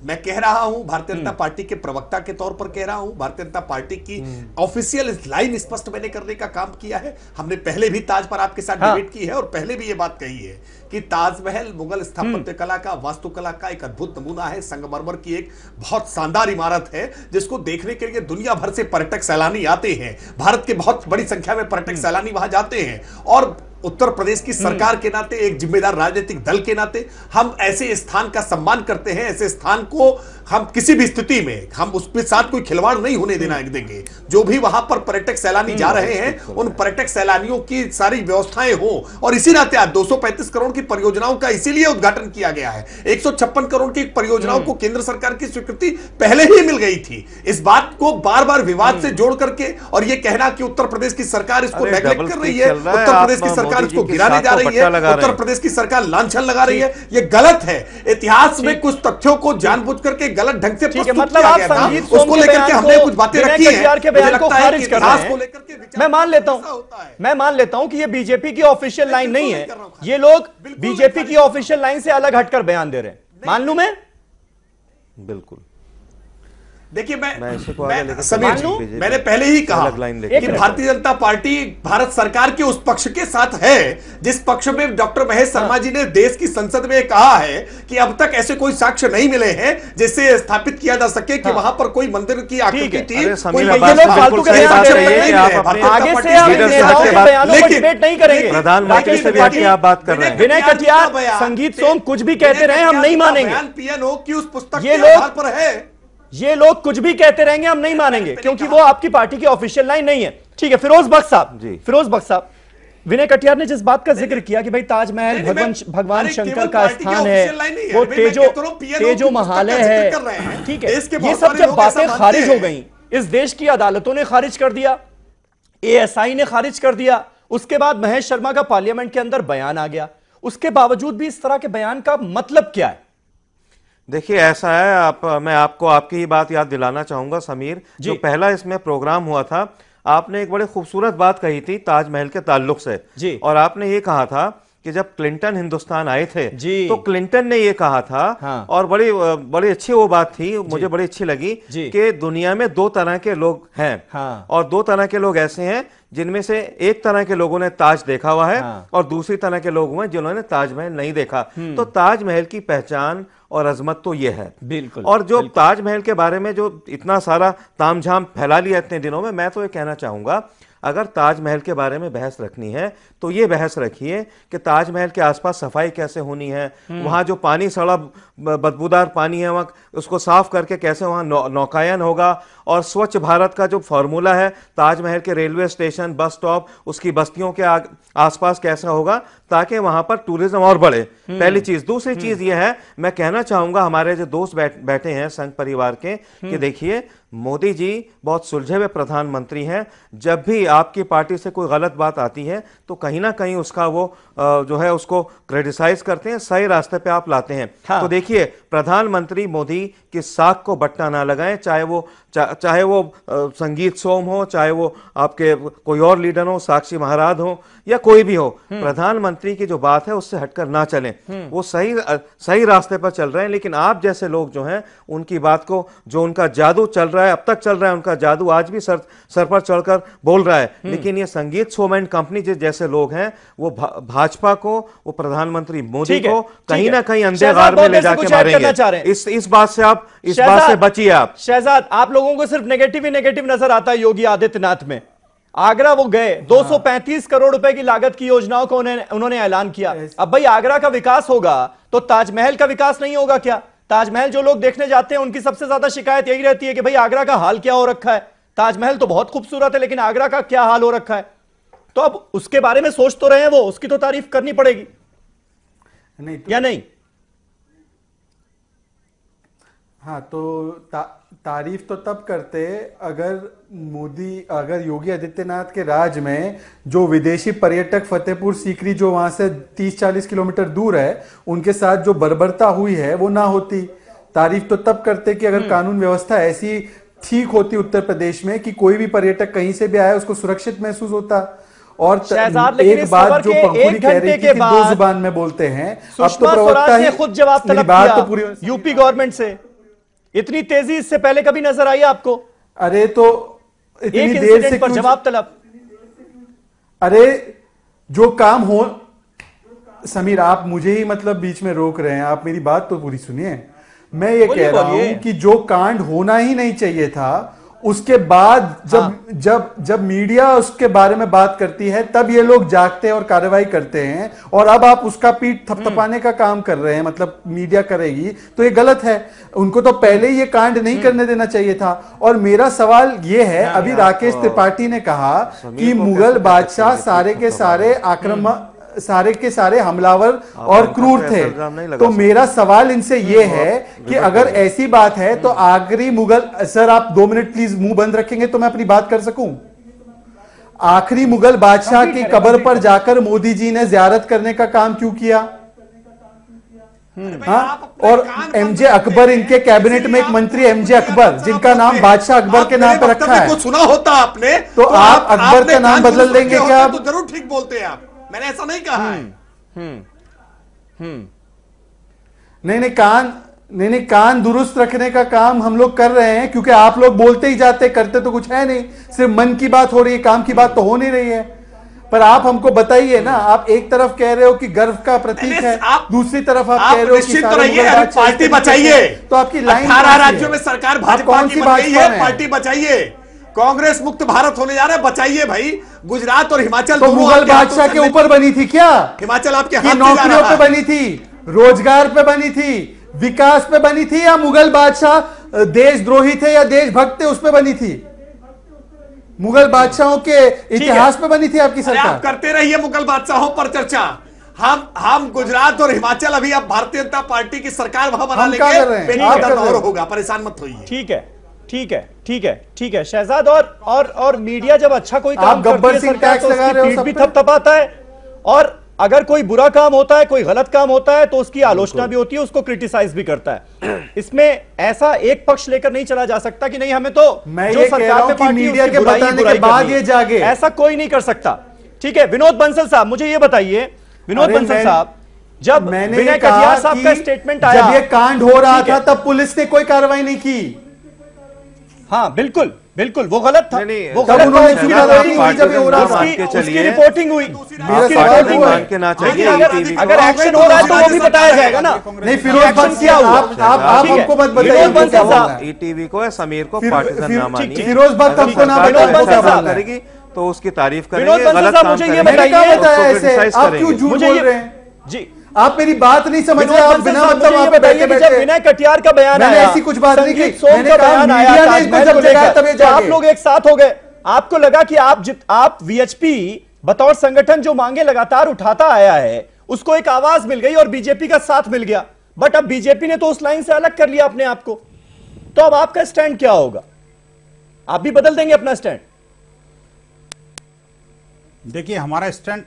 मैं कह रहा हूं, भारतीय जनता पार्टी के प्रवक्ता के तौर पर कह रहा हूं, भारतीय जनता पार्टी की ऑफिशियल लाइन स्पष्ट मैंने करने का काम किया है। हमने पहले भी ताज पर आपके साथ डिबेट की है और पहले भी ये बात कही है कि ताजमहल मुगल स्थापत्य कला का, वास्तुकला का एक अद्भुत नमूना है। संगमरमर की एक बहुत शानदार इमारत है जिसको देखने के लिए दुनिया भर से पर्यटक सैलानी आते हैं। भारत के बहुत बड़ी संख्या में पर्यटक सैलानी वहां जाते हैं, और उत्तर प्रदेश की सरकार के नाते, एक जिम्मेदार राजनीतिक दल के नाते हम ऐसे स्थान का सम्मान करते हैं। ऐसे स्थान को हम किसी भी स्थिति में हम उसके साथ कोई खिलवाड़ नहीं होने देंगे। जो भी वहां पर पर्यटक सैलानी जा रहे हैं, उन पर्यटक सैलानियों की सारी व्यवस्थाएं हो, और इसी नाते आज 235 करोड़ की परियोजनाओं का इसीलिए उद्घाटन किया गया है। 156 करोड़ की परियोजनाओं को केंद्र सरकार की स्वीकृति पहले ही मिल गई थी। इस बात को बार बार विवाद से जोड़ करके और यह कहना कि उत्तर प्रदेश की सरकार इसको नेग्लेक्ट कर रही है, उत्तर प्रदेश की सरकार इसको गिराने जा रही है, उत्तर प्रदेश की सरकार लांछन लगा रही है, ये गलत है। इतिहास में कुछ तथ्यों को जानबूझ करके गलत ढंग से प्रस्तुत किया गया था, उसको लेकर के हमने कुछ बातें रखी है। मैं मान लेता हूं कि ये बीजेपी की ऑफिशियल लाइन नहीं है, ये लोग बीजेपी की ऑफिशियल लाइन से अलग हटकर बयान दे रहे हैं, मान लूं मैं? बिल्कुल। देखिए समीर जी, मैंने पहले ही कहा कि भारतीय जनता पार्टी भारत सरकार के उस पक्ष के साथ है जिस पक्ष में डॉक्टर महेश शर्मा जी ने देश की संसद में कहा है कि अब तक ऐसे कोई साक्ष्य नहीं मिले हैं जिससे स्थापित किया जा सके कि वहां पर कोई मंदिर की आकृति थी। प्रधानमंत्री से बैठ के आप बात कर रहे हैं। विनय कटियार, संगीत सोम कुछ भी कहते रहे, हम नहीं मानेंगे। पीएनओ की उस पुस्तक के आधार पर है, ये लोग कुछ भी कहते रहेंगे, हम नहीं मानेंगे, क्योंकि वो आपकी पार्टी की ऑफिशियल लाइन नहीं है। ठीक है, फिरोज बख्श साहब, विनय कटियार ने जिस बात का जिक्र किया कि भाई ताजमहल भगवान शंकर का स्थान है, वो तेजो महालय है, ठीक है, ये सब जब बातें खारिज हो गई, इस देश की अदालतों ने खारिज कर दिया, एएसआई ने खारिज कर दिया, उसके बाद महेश शर्मा का पार्लियामेंट के अंदर बयान आ गया, उसके बावजूद भी इस तरह के बयान का मतलब क्या है? देखिए ऐसा है, मैं आपको आपकी ही बात याद दिलाना चाहूंगा समीर, जो पहला इसमें प्रोग्राम हुआ था, आपने एक बड़ी खूबसूरत बात कही थी ताजमहल के ताल्लुक से जी। और आपने ये कहा था कि जब क्लिंटन हिंदुस्तान आए थे तो क्लिंटन ने ये कहा था, हाँ। और बड़ी अच्छी वो बात थी, मुझे बड़ी अच्छी लगी कि दुनिया में दो तरह के लोग हैं, हाँ। और दो तरह के लोग ऐसे हैं जिनमें से एक तरह के लोगों ने ताज देखा हुआ है, हाँ। और दूसरी तरह के लोग हैं जिन्होंने ताजमहल नहीं देखा। तो ताजमहल की पहचान और अजमत तो ये है बिल्कुल। और जो ताजमहल के बारे में जो इतना सारा तामझाम फैला लिया इतने दिनों में, मैं तो ये कहना चाहूंगा अगर ताजमहल के बारे में बहस रखनी है तो ये बहस रखिए कि ताजमहल के आसपास सफाई कैसे होनी है, वहां जो पानी सड़ा बदबूदार पानी है वहां उसको साफ करके कैसे वहां नौकायन होगा, और स्वच्छ भारत का जो फॉर्मूला है ताजमहल के रेलवे स्टेशन, बस स्टॉप, उसकी बस्तियों के आसपास कैसा होगा ताकि वहां पर टूरिज्म और बढ़े। पहली चीज। दूसरी चीज यह है, मैं कहना चाहूंगा हमारे जो दोस्त बैठे हैं संघ परिवार के, कि देखिए मोदी जी बहुत सुलझे हुए प्रधानमंत्री हैं, जब भी आपकी पार्टी से कोई गलत बात आती है तो कहीं ना कहीं उसका वो जो है उसको क्रिटिसाइज करते हैं, सही रास्ते पे आप लाते हैं। हाँ। तो देखिए प्रधानमंत्री मोदी की साख को बट्टा ना लगाएं, चाहे वो संगीत सोम हो, चाहे वो आपके कोई और लीडर हो, साक्षी महाराज हो, या कोई भी हो, प्रधानमंत्री की जो बात है उससे हटकर ना चलें। वो सही रास्ते पर चल रहे हैं, लेकिन आप जैसे लोग जो हैं उनकी बात को, जो उनका जादू चल रहा है, अब तक चल रहा है उनका जादू, आज भी सर पर चढ़कर बोल रहा है। लेकिन ये संगीत सोम एंड कंपनी जैसे लोग हैं वो भाजपा को, वो प्रधानमंत्री मोदी को कहीं ना कहीं अंधेगार में ले जाके मारेंगे। इस बात से बचिए आप। शहजाद, आप लोगों को सिर्फ नेगेटिव ही नेगेटिव नजर आता है योगी आदित्यनाथ में। आगरा वो गए, 235 करोड़ रुपए की लागत की योजनाओं को उन्होंने ऐलान किया। अब भाई आगरा का विकास होगा तो ताजमहल का विकास नहीं होगा क्या? ताजमहल जो लोग देखने जाते हैं उनकी सबसे ज्यादा शिकायत यही रहती है कि भाई आगरा का हाल क्या हो रखा है। ताजमहल तो बहुत खूबसूरत है लेकिन आगरा का क्या हाल हो रखा है? तो अब उसके बारे में सोच तो रहे हैं वो, उसकी तो तारीफ करनी पड़ेगी नहीं तो, या नहीं? हाँ, तो तारीफ तो तब करते अगर योगी आदित्यनाथ के राज में जो विदेशी पर्यटक फतेहपुर सीकरी जो वहां से 30-40 किलोमीटर दूर है उनके साथ जो बर्बरता हुई है वो ना होती। तारीफ तो तब करते कि अगर कानून व्यवस्था ऐसी ठीक होती उत्तर प्रदेश में कि कोई भी पर्यटक कहीं से भी आया उसको सुरक्षित महसूस होता। और एक बात जो पंखुड़ी कह रही थी कि दो जुबान में बोलते हैं, अब तो प्रवक्ता ही खुद जवाब तलब किया यूपी गवर्नमेंट से। इतनी तेजी इससे पहले कभी नजर आई आपको? अरे तो इतनी देर से पर जवाब तलब। अरे जो काम हो, समीर आप मुझे ही मतलब बीच में रोक रहे हैं, आप मेरी बात तो पूरी सुनिए। मैं ये कह रहा हूं कि जो कांड होना ही नहीं चाहिए था, उसके बाद जब मीडिया उसके बारे में बात करती है तब ये लोग जागते हैं और कार्रवाई करते हैं, और अब आप उसका पीठ थपथपाने का काम कर रहे हैं, मतलब मीडिया करेगी, तो ये गलत है। उनको तो पहले ही ये कांड नहीं करने देना चाहिए था। और मेरा सवाल ये है, अभी राकेश त्रिपाठी ने कहा कि मुगल बादशाह सारे के सारे हमलावर और क्रूर थे, तो मेरा सवाल इनसे ये है कि अगर ऐसी बात है तो आखिरी मुगल, सर आप 2 मिनट प्लीज मुंह बंद रखेंगे तो मैं अपनी बात कर सकूं। आखिरी मुगल बादशाह की कब्र पर जाकर मोदी जी ने जियारत करने का काम क्यों किया? हाँ, और एमजे अकबर, इनके कैबिनेट में एक मंत्री एमजे अकबर, जिनका नाम बादशाह अकबर के नाम पर रखा है। सुना होता आपने तो आप अकबर का नाम बदल देंगे क्या? तो जरूर ठीक बोलते हैं आप, मैंने ऐसा नहीं कहा है। नहीं, कान दुरुस्त रखने का काम हम लोग कर रहे हैं, क्योंकि आप लोग बोलते ही जाते, करते तो कुछ है नहीं, सिर्फ मन की बात हो रही है, काम की बात तो हो नहीं रही है। पर आप हमको बताइए ना, आप एक तरफ कह रहे हो कि गर्व का प्रतीक है, दूसरी तरफ आप कह रहे हो कि पार्टी बचाइए। तो आपकी लाइन 18 राज्यों में सरकार भाजपा की बन गई है, पार्टी बचाइए। कांग्रेस मुक्त भारत होने जा रहा है, बचाइए भाई। गुजरात और हिमाचल तो मुगल बादशाह के ऊपर बनी थी क्या? हिमाचल आपके हाथ नौकरियों पे बनी थी, रोजगार पे बनी थी, विकास पे बनी थी, या मुगल बादशाह देशद्रोही थे या देशभक्त थे उस पे बनी थी? मुगल बादशाहों के इतिहास पे बनी थी आपकी सरकार। आप करते रहिए मुगल बादशाहों पर चर्चा। हम गुजरात और हिमाचल, अभी आप भारतीय जनता पार्टी की सरकार वहां बना लेंगे, और होगा, परेशान मत होइए। ठीक है शहजाद। और मीडिया जब अच्छा कोई काम गब्बर सिंह टैक्स लगा रहे हो, भी थपथपाता है, और अगर कोई बुरा काम होता है, कोई गलत काम होता है, तो उसकी आलोचना भी होती है, उसको क्रिटिसाइज भी करता है। इसमें ऐसा एक पक्ष लेकर नहीं चला जा सकता कि नहीं हमें तो जो सरकार में पार्टी मीडिया के बताने के बाद ये जागे, ऐसा कोई नहीं कर सकता। ठीक है, विनोद बंसल साहब, मुझे ये बताइए, विनोद बंसल साहब, जब विनय कटियार साहब का स्टेटमेंट आया, जब ये कांड हो रहा था, तब पुलिस ने कोई कार्रवाई नहीं की। हाँ बिल्कुल, वो गलत था, वो गलत था, जब ये हो रहा था उसकी रिपोर्टिंग हुई, अगर एक्शन हो रहा है तो वो भी बताया जाएगा ना। नहीं, फिरोज बख्श क्या हुआ? आप हमको मत बताइए, ईटीवी को या समीर को पार्टिजन ना मानिए। फिरोज बख्श हमको ना करेगी तो उसकी तारीफ करेंगे, गलत काम करेंगे, आप क्यों झूठ बोल रहे हैं? जी, आप मेरी बात नहीं समझ रहे, आप बिना मतलब आप बताइए कि जब विनय कटियार का बयान आया, ऐसी कुछ बात नहीं की, मैंने कहा मीडिया ने इसको जब जगाया तब आप लोग एक साथ हो गए, आपको लगा कि आप वीएचपी बतौर संगठन जो मांगे लगातार उठाता आया है, उसको एक आवाज मिल गई और बीजेपी का साथ मिल गया। बट अब बीजेपी ने तो उस लाइन से अलग कर लिया अपने आप को, तो अब आपका स्टैंड क्या होगा? आप भी बदल देंगे अपना स्टैंड? देखिए, हमारा स्टैंड,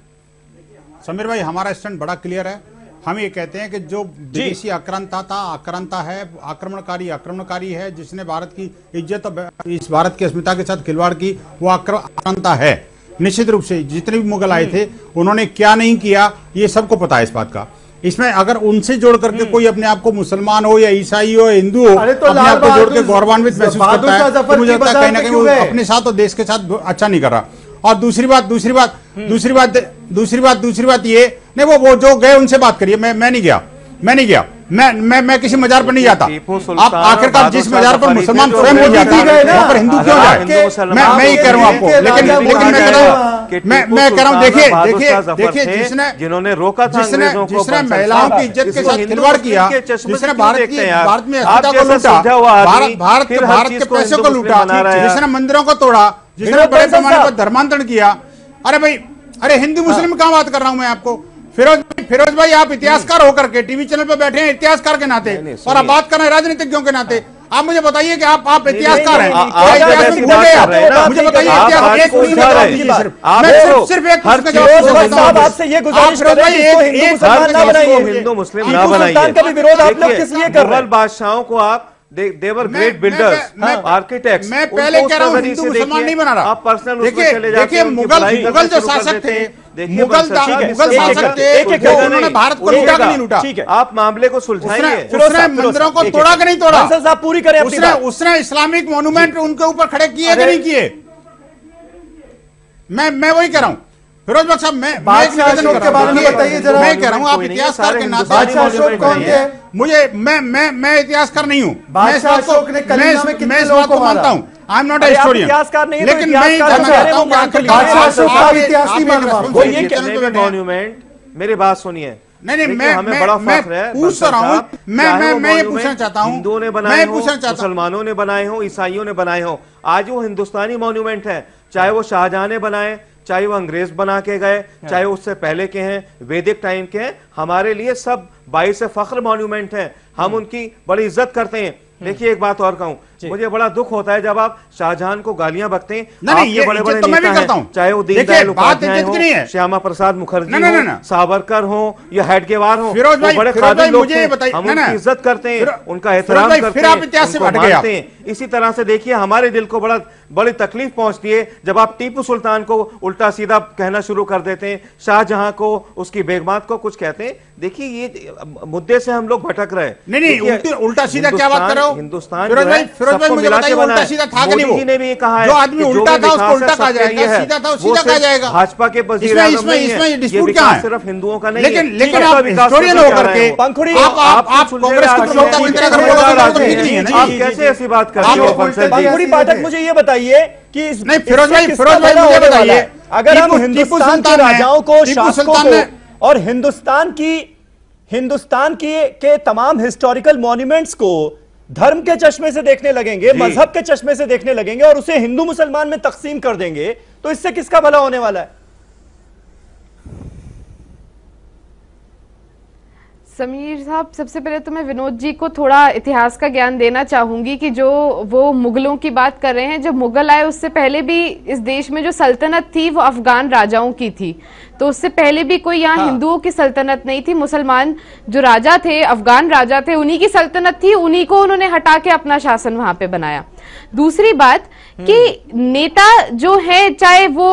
समीर भाई, हमारा स्टैंड बड़ा क्लियर है। हम ये कहते हैं कि जो विदेशी आक्रांता है, आक्रमणकारी है, जिसने भारत की इज्जत और इस भारत की अस्मिता के साथ खिलवाड़ की, वो आक्रांता है। निश्चित रूप से जितने भी मुगल आए थे, उन्होंने क्या नहीं किया, ये सबको पता है इस बात का। इसमें अगर उनसे जोड़ करके कोई अपने आप को मुसलमान हो या ईसाई हो, हिंदू हो, अपने आप को जोड़ के गौरवान्वित महसूस करता है, तो मुझे लगता है कहीं ना कहीं वो अपने साथ और देश के साथ अच्छा नहीं कर रहा। और दूसरी बात ये नहीं, वो जो गए उनसे बात करिए, मैं नहीं गया, मैं किसी मजार पर नहीं जाता। आप आखिरकार जिस मजार पर मुसलमान स्वयं हो जाता है, वहां पर हिंदू क्यों जाए? मैं ये कह रहा हूं आपको, लेकिन मैं कह रहा हूं, देखिए जिन्होंने रोका था, जिसने महिलाओं की इज्जत के साथ खिलवाड़ किया, जिसने भारत में अस्मिता को लूटा, भारत के पैसों को लूटा, जिसने मंदिरों को तोड़ा, जिसने बड़े पैमाने पर धर्मांतरण किया। अरे भाई, अरे हिंदू मुस्लिम कहां बात कर रहा हूं मैं आपको? फिरोज भाई, आप इतिहासकार होकर के टीवी चैनल पर बैठे हैं इतिहासकार के नाते, और आप बात कर रहे हैं राजनीतिज्ञों के नाते। आप मुझे बताइए कि आप इतिहासकार हैं, मुझे बताइए सिर्फ एक आपसे ये गुजारिश कर रहे हैं, हिंदू मुस्लिम ना बनाइए। विरोध आप लोग किस लिए कर रहे हैं? बादशाहों को आप देवर ग्रेट बिल्डर्स, आर्किटेक्ट्स, मैं पहले कह रहा हूं हिंदू मुसलमान नहीं बना रहा। आप पर्सनल देखिए, मुगल जो शासक थे, मुगल शासक थे, उन्होंने भारत को लूटा कि नहीं लूटा? आप मामले को सुलझाइए। उसने मंदिरों को तोड़ा कि नहीं तोड़ा? पूरी करें, उसने इस्लामिक मॉन्यूमेंट उनके ऊपर खड़े किए कि नहीं किए? मैं वही कह रहा हूं। फिरोज बख्श साहब, मैं कह रहा हूं, आप इतिहासकार के नाते, मैं इतिहासकार नहीं हूं, मैं इस बात को मानता हूं। I am not a historian, लेकिन मैं चाहता हूं मॉन्यूमेंट, मेरी बात सुनिए। नहीं, मैं बड़ा फख्र है, पूछ रहा हूं, मैं ये पूछना चाहता हूं, हिंदुओं ने बनाए हो, मुसलमानों ने बनाए हो, ईसाइयों ने बनाए हो, आज वो हिंदुस्तानी मॉन्यूमेंट है, चाहे वो शाहजहां ने बनाए, चाहे वो अंग्रेज बना के गए, चाहे उससे पहले के हैं, वैदिक टाइम के हैं, हमारे लिए सब बाइस फख्र मॉन्यूमेंट हैं, हम उनकी बड़ी इज्जत करते हैं। देखिए, एक बात और कहूं, मुझे बड़ा दुख होता है जब आप शाहजहां को गालियां बकते हैं। नहीं, ये बड़े बड़े तो मैं भी करता हूं, चाहे वो दीनदयाल उपाध्याय हो, श्यामा प्रसाद मुखर्जी हो, सावरकर हो या हेडगेवार हो, बड़े खादी लोग थे, हम उनकी इज्जत करते हैं, उनका एहतराम करते हैं। इसी तरह से देखिए हमारे दिल को बड़ी तकलीफ पहुंचती है जब आप टीपू सुल्तान को उल्टा सीधा कहना शुरू कर देते हैं, शाहजहां को, उसकी बेगमात को कुछ कहते हैं। देखिए ये मुद्दे से हम लोग भटक रहे हैं। नहीं, उल्टा सीधा क्या बात कर रहे हो? हिंदुस्तान मुझे बताइए, उल्टा सीधा था कि नहीं? मोदी जी ने भी कहा है जो आदमी उल्टा था उसको उल्टा कहा जाएगा, सीधा था सीधा कहा जाएगा। भाजपा के इसमें डिस्प्यूट क्या है? सिर्फ हिंदुओं का नहीं है। लेकिन आप हिस्टोरियन होकर के आप कांग्रेस आप कैसे ऐसी बात कर रहे हो? पंखुड़ी पाठक, मुझे ये बताइए कि नहीं, फिरोज भाई मुझे बताइए, अगर हम हिंदुस्तान के राजाओं को, शासकों को और हिंदुस्तान के तमाम हिस्टोरिकल मॉन्यूमेंट्स को धर्म के चश्मे से देखने लगेंगे, मजहब के चश्मे से देखने लगेंगे और उसे हिंदू मुसलमान में तकसीम कर देंगे, तो इससे किसका भला होने वाला है? समीर साहब, सबसे पहले तो मैं विनोद जी को थोड़ा इतिहास का ज्ञान देना चाहूंगी कि जो वो मुगलों की बात कर रहे हैं, जब मुगल आए उससे पहले भी इस देश में जो सल्तनत थी वो अफगान राजाओं की थी, तो उससे पहले भी कोई यहाँ हिंदुओं की सल्तनत नहीं थी। मुसलमान जो राजा थे, अफगान राजा थे, उन्हीं की सल्तनत थी, उन्हीं को उन्होंने हटा के अपना शासन वहां पे बनाया। दूसरी बात कि नेता जो है, चाहे वो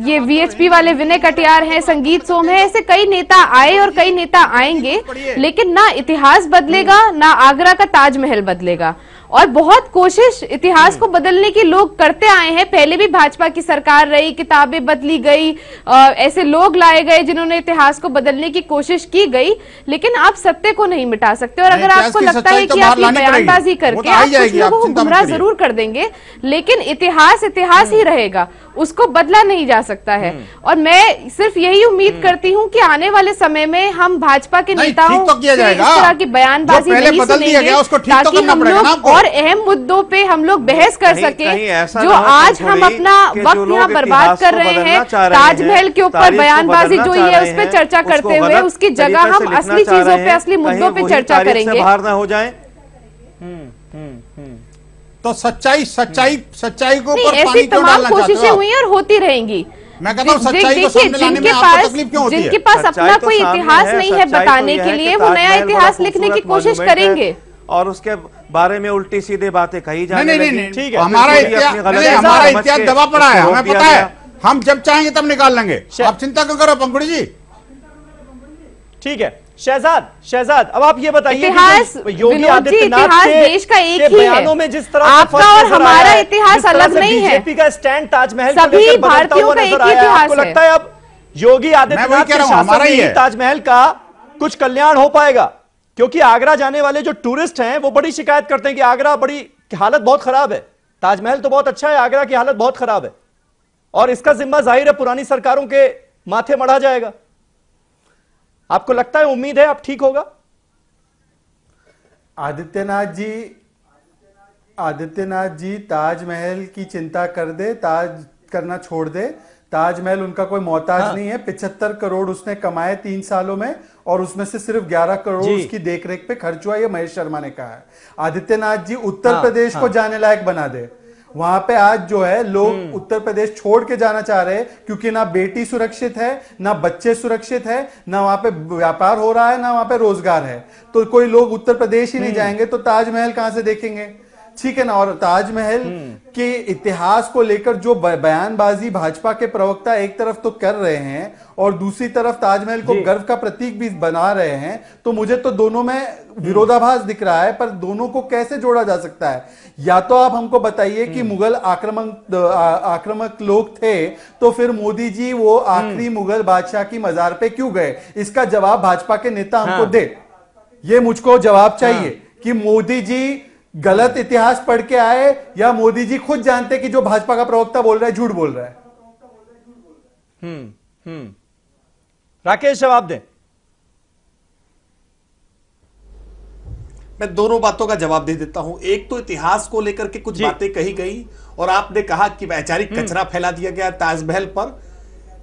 ये वीएचपी वाले विनय कटियार हैं, संगीत सोम है, ऐसे कई नेता आए और कई नेता आएंगे, लेकिन ना इतिहास बदलेगा ना आगरा का ताजमहल बदलेगा। और बहुत कोशिश इतिहास को बदलने की लोग करते आए हैं, पहले भी भाजपा की सरकार रही, किताबें बदली गई, ऐसे लोग लाए गए जिन्होंने इतिहास को बदलने की कोशिश की गई, लेकिन आप सत्य को नहीं मिटा सकते। और अगर आपको लगता है कि आप ये बयानबाजी करके आप कुछ लोगों को गुमराह जरूर कर देंगे, लेकिन इतिहास इतिहास ही रहेगा, उसको बदला नहीं जा सकता है। और मैं सिर्फ यही उम्मीद करती हूँ कि आने वाले समय में हम भाजपा के नेताओं से इस तरह की बयानबाजी नहीं सुनेंगे, ताकि हम लोग और अहम मुद्दों पे हम लोग बहस कर सके। जो आज हम अपना वक्त यहाँ बर्बाद कर रहे हैं ताजमहल के ऊपर बयानबाजी जो है उस पर चर्चा करते हुए, उसकी जगह हम असली चीजों पे, असली मुद्दों पे चर्चा करेंगे। बाहर ना हो जाए तो सच्चाई को ऊपर ऐसी तमाम कोशिशें हुई और होती रहेंगी। मैं कहता हूं सच्चाई को सामने लाने में आपको तकलीफ क्यों होती है? जिनके पास अपना कोई इतिहास नहीं है बताने के लिए, वो नया इतिहास लिखने की कोशिश करेंगे और उसके बारे में उल्टी सीधे बातें कही जाने नहीं, ठीक है, हमारा इतिहास दबा पड़ा है, हमें पता है, हम जब चाहेंगे तब निकाल लेंगे, आप चिंता क्यों करो पंखुड़ी जी। ठीक है शहजाद, अब आप ये बताइए, योगी आदित्यनाथ देश का एक ही है, में जिस तरह आपका और हमारा इतिहास अलग नहीं है, बीजेपी का स्टैंड ताजमहल सभी भारतीयों का एक ही इतिहास है। आपको लगता है अब योगी आदित्यनाथ के शासन में ताजमहल का कुछ कल्याण हो पाएगा? क्योंकि आगरा जाने वाले जो टूरिस्ट हैं वो बड़ी शिकायत करते हैं कि आगरा बड़ी हालत बहुत खराब है, ताजमहल तो बहुत अच्छा है, आगरा की हालत बहुत खराब है, और इसका जिम्मा जाहिर है पुरानी सरकारों के माथे मढ़ा जाएगा। आपको लगता है, उम्मीद है अब ठीक होगा? आदित्यनाथ जी ताजमहल की चिंता कर दे, करना छोड़ दे। ताजमहल उनका कोई मोहताज नहीं है। 75 करोड़ उसने कमाए 3 सालों में, और उसमें से सिर्फ 11 करोड़ उसकी देखरेख पे खर्च हुआ, ये महेश शर्मा ने कहा है। आदित्यनाथ जी उत्तर प्रदेश को जाने लायक बना दे। वहां पे आज जो है लोग उत्तर प्रदेश छोड़ के जाना चाह रहे हैं, क्योंकि ना बेटी सुरक्षित है, ना बच्चे सुरक्षित है, ना वहां पे व्यापार हो रहा है, ना वहां पे रोजगार है। तो कोई लोग उत्तर प्रदेश ही नहीं जाएंगे, तो ताजमहल कहां से देखेंगे? ठीक है ना। और ताजमहल के इतिहास को लेकर जो बयानबाजी भाजपा के प्रवक्ता एक तरफ तो कर रहे हैं और दूसरी तरफ ताजमहल को गर्व का प्रतीक भी बना रहे हैं, तो मुझे तो दोनों में विरोधाभास दिख रहा है। पर दोनों को कैसे जोड़ा जा सकता है? या तो आप हमको बताइए कि मुगल आक्रामक लोग थे, तो फिर मोदी जी वो आखिरी मुगल बादशाह की मजार पे क्यों गए? इसका जवाब भाजपा के नेता हमको दे। ये मुझको जवाब चाहिए कि मोदी जी गलत इतिहास पढ़ के आए या मोदी जी खुद जानते कि जो भाजपा का प्रवक्ता बोल रहा है झूठ बोल रहा है। राकेश जवाब दें। मैं दोनों बातों का जवाब दे देता हूं। एक तो इतिहास को लेकर के कुछ बातें कही गई और आपने कहा कि वैचारिक कचरा फैला दिया गया ताजमहल पर।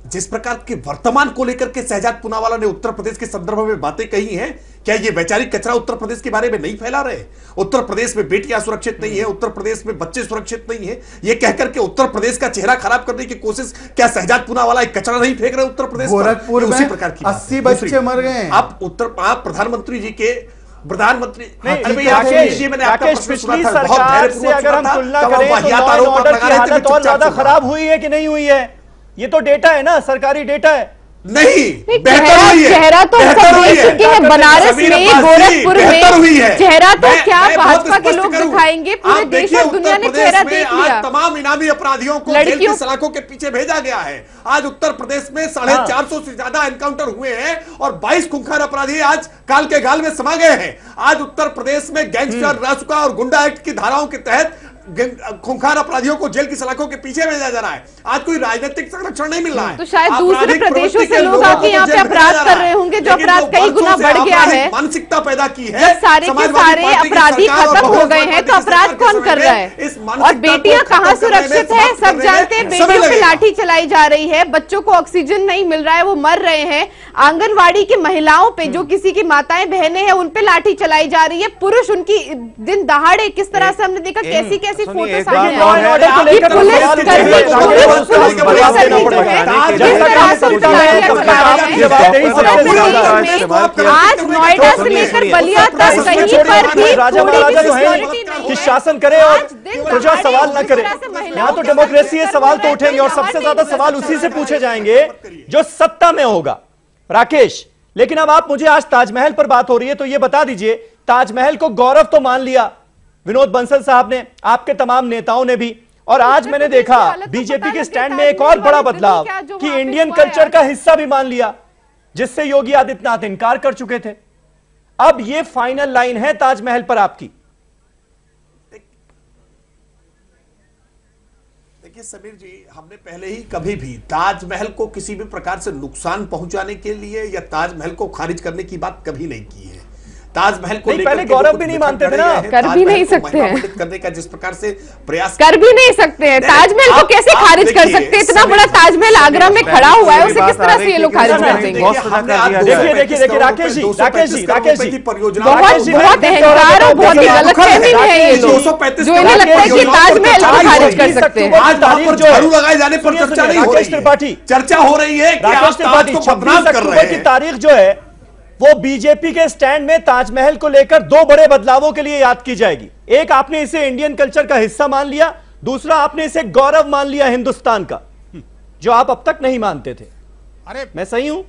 जिस प्रकार के वर्तमान को लेकर के शहजाद पूनावाला ने उत्तर प्रदेश के संदर्भ में बातें कही हैं, क्या ये वैचारिक कचरा उत्तर प्रदेश के बारे में नहीं फैला रहे? उत्तर प्रदेश में बेटियां सुरक्षित नहीं है, उत्तर प्रदेश में बच्चे सुरक्षित नहीं है, ये कहकर के उत्तर प्रदेश का चेहरा खराब करने की कोशिश क्या शहजाद पूनावाला एक कचरा नहीं फेंक रहे उत्तर प्रदेश? गोरखपुर में उसी प्रकार की 80 बच्चे मर गए। आप प्रधानमंत्री जी के प्रधानमंत्री राकेश, पिछली सरकार से अगर हम तुलना करें तो लॉ एंड ऑर्डर की हालत और ज्यादा खराब हुई है कि नहीं हुई है? ये तो डेटा है ना, सरकारी डेटा है। नहीं, चेहरा तो चुके हैं बनारस में, गोरखपुर में चेहरा तो क्या भाजपा के लोग दिखाएंगे? पूरे देश और दुनिया ने चेहरा देख लिया। तमाम इनामी अपराधियों को जेल की सलाखों के पीछे भेजा गया है। आज उत्तर प्रदेश में 450 से ज्यादा एनकाउंटर हुए हैं और 22 खूंखार अपराधी आज काल के गाल में समा गए हैं। आज उत्तर प्रदेश में गैंगस्टर, रासुका और गुंडा एक्ट की धाराओं के तहत खूंखार अपराधियों को जेल की सलाखों के पीछे भेजा जा रहा है। आज कोई राजनीतिक संरक्षण नहीं मिल रहा है। तो शायद दूसरे प्रदेशों से लोग आके यहाँ पे अपराध कर रहे होंगे, जो अपराध कई गुना बढ़ गया है। मानसिकता पैदा की है। सारे के सारे अपराधी खत्म हो गए हैं तो अपराध कौन कर रहा है? और बेटियां कहाँ सुरक्षित है? सब जानते हैं। बेटियों पे लाठी चलाई जा रही है, बच्चों को ऑक्सीजन नहीं मिल रहा है, वो मर रहे हैं। आंगनवाड़ी की महिलाओं पे, जो किसी की माताएं बहनें हैं, उन पे लाठी चलाई जा रही है। पुरुष उनकी दिन दहाड़े किस तरह से हमने देखा, कैसी कैसी फोटो सामने आज नोएडा से लेकर बलिया तक कहीं पर भी राजा महाराजा जो है कि शासन करे और प्रजा सवाल न करे। यहाँ तो डेमोक्रेसी है, सवाल तो उठेंगे और सबसे ज्यादा सवाल उसी से पूछे जाएंगे जो सत्ता में होगा। राकेश, लेकिन अब आप मुझे, आज ताजमहल पर बात हो रही है तो ये बता दीजिए, ताजमहल को गौरव तो मान लिया विनोद बंसल साहब ने, आपके तमाम नेताओं ने भी, और आज मैंने देखा बीजेपी के स्टैंड में एक और बड़ा बदलाव कि इंडियन कल्चर का हिस्सा भी मान लिया, जिससे योगी आदित्यनाथ इनकार कर चुके थे। अब ये फाइनल लाइन है ताजमहल पर आपकी। देखिए समीर जी, हमने पहले ही कभी भी ताजमहल को किसी भी प्रकार से नुकसान पहुंचाने के लिए या ताजमहल को खारिज करने की बात कभी नहीं की है। ताजमहल को पहले गौरव भी नहीं मानते थे ना, कर भी नहीं सकते हैं करने का जिस प्रकार से प्रयास कर भी नहीं सकते हैं। ताजमहल को कैसे खारिज कर सकते हैं? इतना बड़ा ताजमहल आगरा में खड़ा हुआ है, उसे किस तरह से ये लोग खारिज कर देंगे? देखिए राकेश जी बहुत अहंकार और बहुत ही गलतफहमी में है ये लोग, जो इन्हें लगता है कि ताजमहल को खारिज कर सकते हैं। आज वहां पर झाड़ू लगाए जाने पर चर्चा नहीं हो रही है, चर्चा हो रही है कि आप ताज को बदनाम कर रहे हैं। की तारीख जो है वो बीजेपी के स्टैंड में ताजमहल को लेकर दो बड़े बदलावों के लिए याद की जाएगी। एक, आपने इसे इंडियन कल्चर का हिस्सा मान लिया, दूसरा आपने इसे गौरव मान लिया हिंदुस्तान का, जो आप अब तक नहीं मानते थे। अरे मैं सही हूं?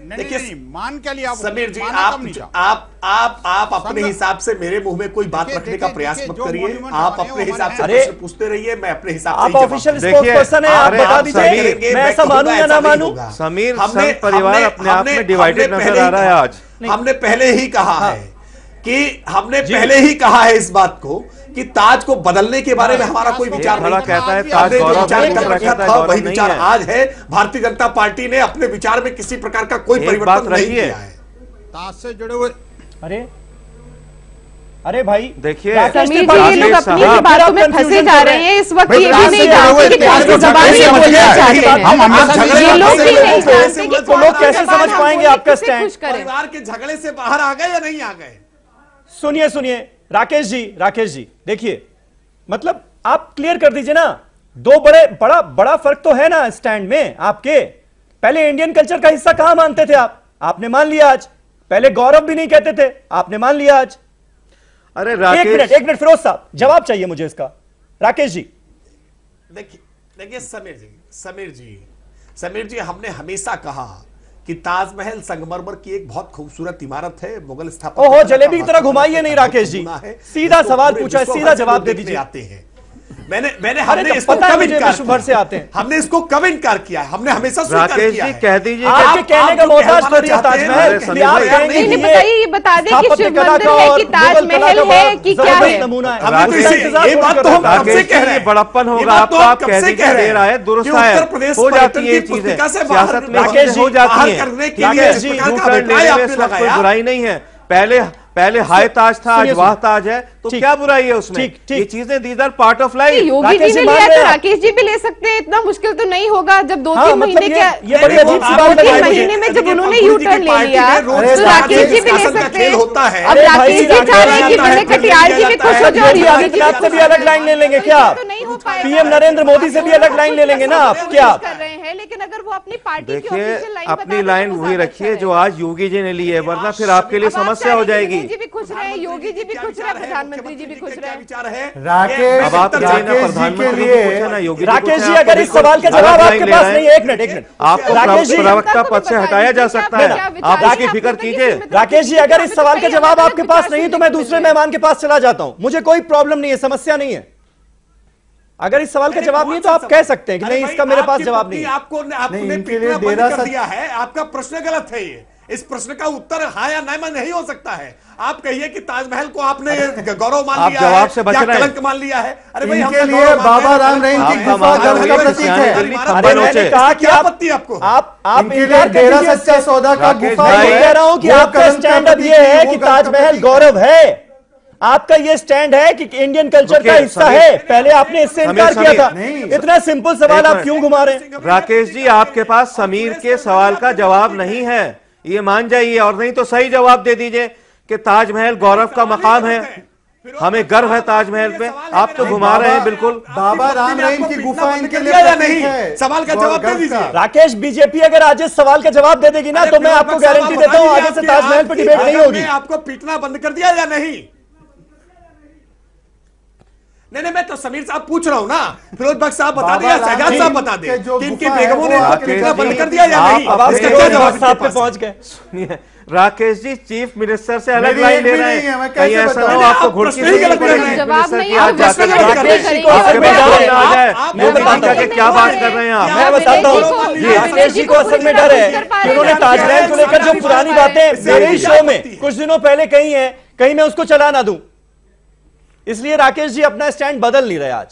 देखिए मान क्या लिया समीर जी, आप अपने हिसाब से मेरे मुंह में कोई बात रखने का प्रयास मत करिए। आप अपने हिसाब से प्रश्न पूछते रहिए, मैं अपने हिसाब से आप ऑफिशियल स्पोक्सपर्सन हैं, आप बता दीजिए मैं ऐसा मानूं या ना मानूं। समीर, संघ परिवार अपने आप में डिवाइडेड नजर आ रहा है। आज हमने पहले ही कहा है कि हमने पहले ही कहा है इस बात को कि ताज को बदलने के बारे में हमारा कोई विचार नहीं कहता है। ताज गौरव वही विचार आज है। भारतीय जनता पार्टी ने अपने विचार में किसी प्रकार का कोई परिवर्तन नहीं किया है। ताज से जुड़े हुए अरे भाई देखिए, समीर जी, ये लोग अपनी ही बातों में फंसे जा रहे हैं। इस वक्त ये भी नहीं जानते कि कौन सी जबान से बोलना चाहते हैं। ये लोग भी नहीं जानते कि तो लोग कैसे समझ पाएंगे आपका स्टैंड? परिवार के झगड़े से बाहर आ गए या नहीं आ गए? सुनिए राकेश जी देखिए, मतलब आप क्लियर कर दीजिए ना, दो बड़ा फर्क तो है ना स्टैंड में आपके। पहले इंडियन कल्चर का हिस्सा कहां मानते थे आप, आपने मान लिया आज। पहले गौरव भी नहीं कहते थे, आपने मान लिया आज। अरे एक मिनट फिरोज साहब, जवाब चाहिए मुझे इसका। राकेश जी देखिए समीर जी, हमने हमेशा कहा कि ताजमहल संगमरमर की एक बहुत खूबसूरत इमारत है, मुगल स्थापत्य। ओहो, जलेबी की तरह घुमाइए नहीं राकेश जी, सीधा सवाल पूछा है, सीधा जवाब दे दीजिए। आते हैं हमने इसको कब इनकार से आते हैं, हमने इसको कब इनकार किया है? हमने हमेशा स्वीकार किया है। कह दीजिए, आपके कहने का मोहताज थोड़ी है ताजमहल। बताइए, बता दें कि शिव मंदिर है कि ताजमहल है कि क्या है? ये बात तो हम कब से कह रहे हैं, बड़प्पन होगा आपका, आप कह दे रहा है, दुरुस्त है, हो जाती है चीजें, सियासत में हो जाती है, कोई बुराई नहीं है। पहले हाई ताज था, आज वाह ताज है, तो क्या बुराई है उसमें? ये चीजें these are part of life. Yogi ji ने लिया तो राकेश जी भी ले सकते हैं, इतना मुश्किल तो नहीं होगा। जब 2-3 महीने के 2-3 महीने में जब उन्होंने यू टर्न ले लिया तो राकेश जी भी ले सकते हैं। अब राकेश जी चाह रहे हैं कि विनय कटियार जी भी खुश हो जाए, योगी जी आपसे भी अलग लाइन ले लेंगे क्या? पीएम नरेंद्र मोदी से भी अलग लाइन ले लेंगे ना आप क्या कर रहे हैं? लेकिन अगर वो अपनी पार्टी देखिए, अपनी लाइन वही रखिए जो आज योगी जी ने ली है, वरना फिर आपके लिए समस्या हो जाएगी। जी भी खुश रहे, योगी जी भी खुश रहे, प्रधानमंत्री जी भी खुश रहे। राकेश, अब आप प्रधानमंत्री योगी राकेश जी, अगर इस सवाल का जवाब आपके पास नहीं है, एक मिनट आपको प्रवक्ता पद से हटाया जा सकता है, आप उसकी फिक्र कीजिए। राकेश जी, अगर इस सवाल का जवाब आपके पास नहीं तो मैं दूसरे मेहमान के पास चला जाता हूं, मुझे कोई प्रॉब्लम नहीं है, समस्या नहीं है। अगर इस सवाल का जवाब नहीं तो आप कह सकते हैं कि नहीं, इसका मेरे पास जवाब नहीं है। आपने पिटना बंद कर दिया है, आपका प्रश्न गलत है। ये इस प्रश्न का उत्तर हाँ या नहीं में नहीं हो सकता है। आप कहिए कि ताजमहल को आपने गौरव मान लिया जवाब से है बच या रहे हैं। कलंक मान लिया है? अरे भाई, इनके लिए बाबा राम रहीम की गुफा गर्व का प्रतीक है। मैंने कहा कि आपत्ति आपको आप इनके लिए डेरा सच्चा सौदा का गुफा मैं कह रहा हूं कि आपका स्टैंड अब ये है कि ताजमहल गौरव है। आपका ये स्टैंड है कि इंडियन कल्चर का हिस्सा है। पहले आपने इससे इनकार किया था। इतना सिंपल सवाल आप क्यों घुमा रहे हैं? राकेश जी, आपके पास समीर के सवाल का जवाब नहीं है, ये मान जाइए, और नहीं तो सही जवाब दे दीजिए कि ताजमहल गौरव का मकाम है, हमें गर्व है ताजमहल पे। आप तो घुमा रहे हैं बिल्कुल। बाबा राम रहीम की गुफा इनके लिए या नहीं? सवाल का जवाब दे दीजिए। राकेश, बीजेपी अगर आज इस सवाल का जवाब दे देगी ना तो मैं आपको गारंटी देता हूं आगे से ताजमहल पर डिबेट नहीं होगी। आपको पीटना बंद कर दिया या नहीं? नहीं, मैं तो समीर साहब पूछ रहा हूं ना, फिरोज बख्श साहब बता दें या शहजाद साहब बता दें कि इनकी बेगमों ने पीटना बंद कर दिया या नहीं? अब आप क्या जवाब साहब पे पहुंच गए? सुनिए, राकेश जी चीफ मिनिस्टर से अलग लाइन ले रहे हैं, कहीं ऐसा ना हो आपको घुड़की से जवाब नहीं, क्या बात कर रहे हैं आप? मैं बताता हूँ, राकेश जी को असल में डर है कि उन्होंने ताजमहल को लेकर जो पुरानी बातें मेरे ही शो में कुछ दिनों पहले कही है, कहीं मैं उसको चला ना दूं, इसलिए राकेश जी अपना स्टैंड बदल नहीं रहे आज।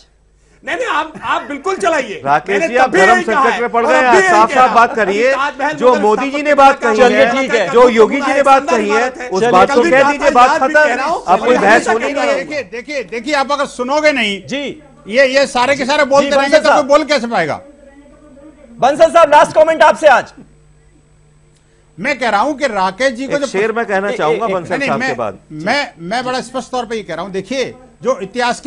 नहीं, आप बिल्कुल चलाइए। राकेश जी, आप धर्म संकट में पड़ गए हैं, साफ साफ बात करिए। जो मोदी जी ने बात कही है, जो योगी जी ने बात कही है, उस बात को कह दीजिए, बात खत्म। अब कोई बहस होनी नहीं है। देखिए आप अगर सुनोगे नहीं जी, ये सारे के सारे बोलते रहेंगे तो कोई बोल कैसे पाएगा? बंसल साहब, लास्ट कमेंट आपसे आज। मैं कह रहा हूं कि राकेश जी को जो शेर मैं कहना चाहूंगा बंसल साहब के बाद, मैं बड़ा स्पष्ट तौर पे ये कह रहा हूं, देखिए जो इतिहास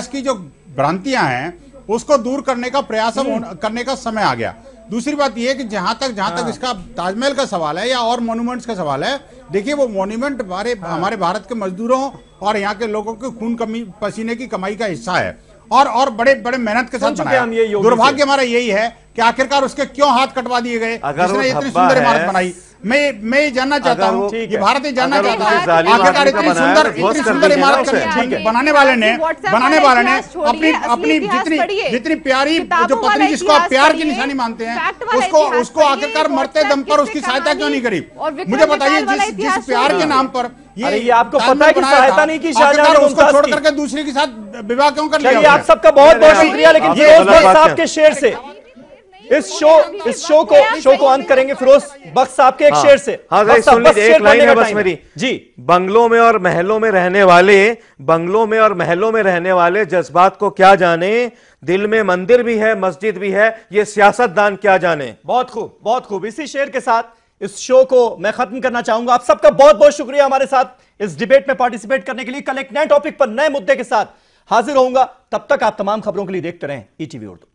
की जो भ्रांतियां हैं उसको दूर करने का प्रयास करने का समय आ गया। दूसरी बात यह कि जहां तक इसका ताजमहल का सवाल है या और मॉन्यूमेंट्स का सवाल है, देखिए वो मॉन्यूमेंट हमारे भारत के मजदूरों और यहाँ के लोगों के खून पसीने की कमाई का हिस्सा है और बड़े बड़े मेहनत के साथ बनाया। दुर्भाग्य हमारा यही है कि आखिरकार उसके क्यों हाथ कटवा दिए गए जिसने इतनी सुंदर इमारत बनाई। मैं ये जानना चाहता हूँ कि भारत ये जानना चाहता है आखिरकार इतनी सुंदर इमारत बनाने वाले ने अपनी जितनी प्यारी जो पत्नी जिसको आप प्यार की निशानी मानते हैं उसको आखिरकार मरते दम पर उसकी सहायता क्यों नहीं करी? मुझे बताइए, जिस प्यार के नाम पर ये आपको पता है कि सहायता नहीं की शाहजहां ने, उसको छोड़ करके दूसरी के साथ विवाह क्यों कर लिया? आप सबका बहुत बहुत शुक्रिया। लेकिन फिरोज बख्श साहब के शेर से इस शो को अंत करेंगे। फिरोज बख्श साहब के एक शेर से। हाँ, सुन लीजिए, एक लाइन है बस मेरी जी। बंगलों में और महलों में रहने वाले जज्बात को क्या जाने, दिल में मंदिर भी है, मस्जिद भी है, ये सियासतदान क्या जाने। बहुत खूब, बहुत खूब। इसी शेर के साथ इस शो को मैं खत्म करना चाहूंगा। आप सबका बहुत बहुत शुक्रिया हमारे साथ इस डिबेट में पार्टिसिपेट करने के लिए। कल एक नए टॉपिक पर नए मुद्दे के साथ हाजिर होऊंगा। तब तक आप तमाम खबरों के लिए देखते रहें ETV उर्दू।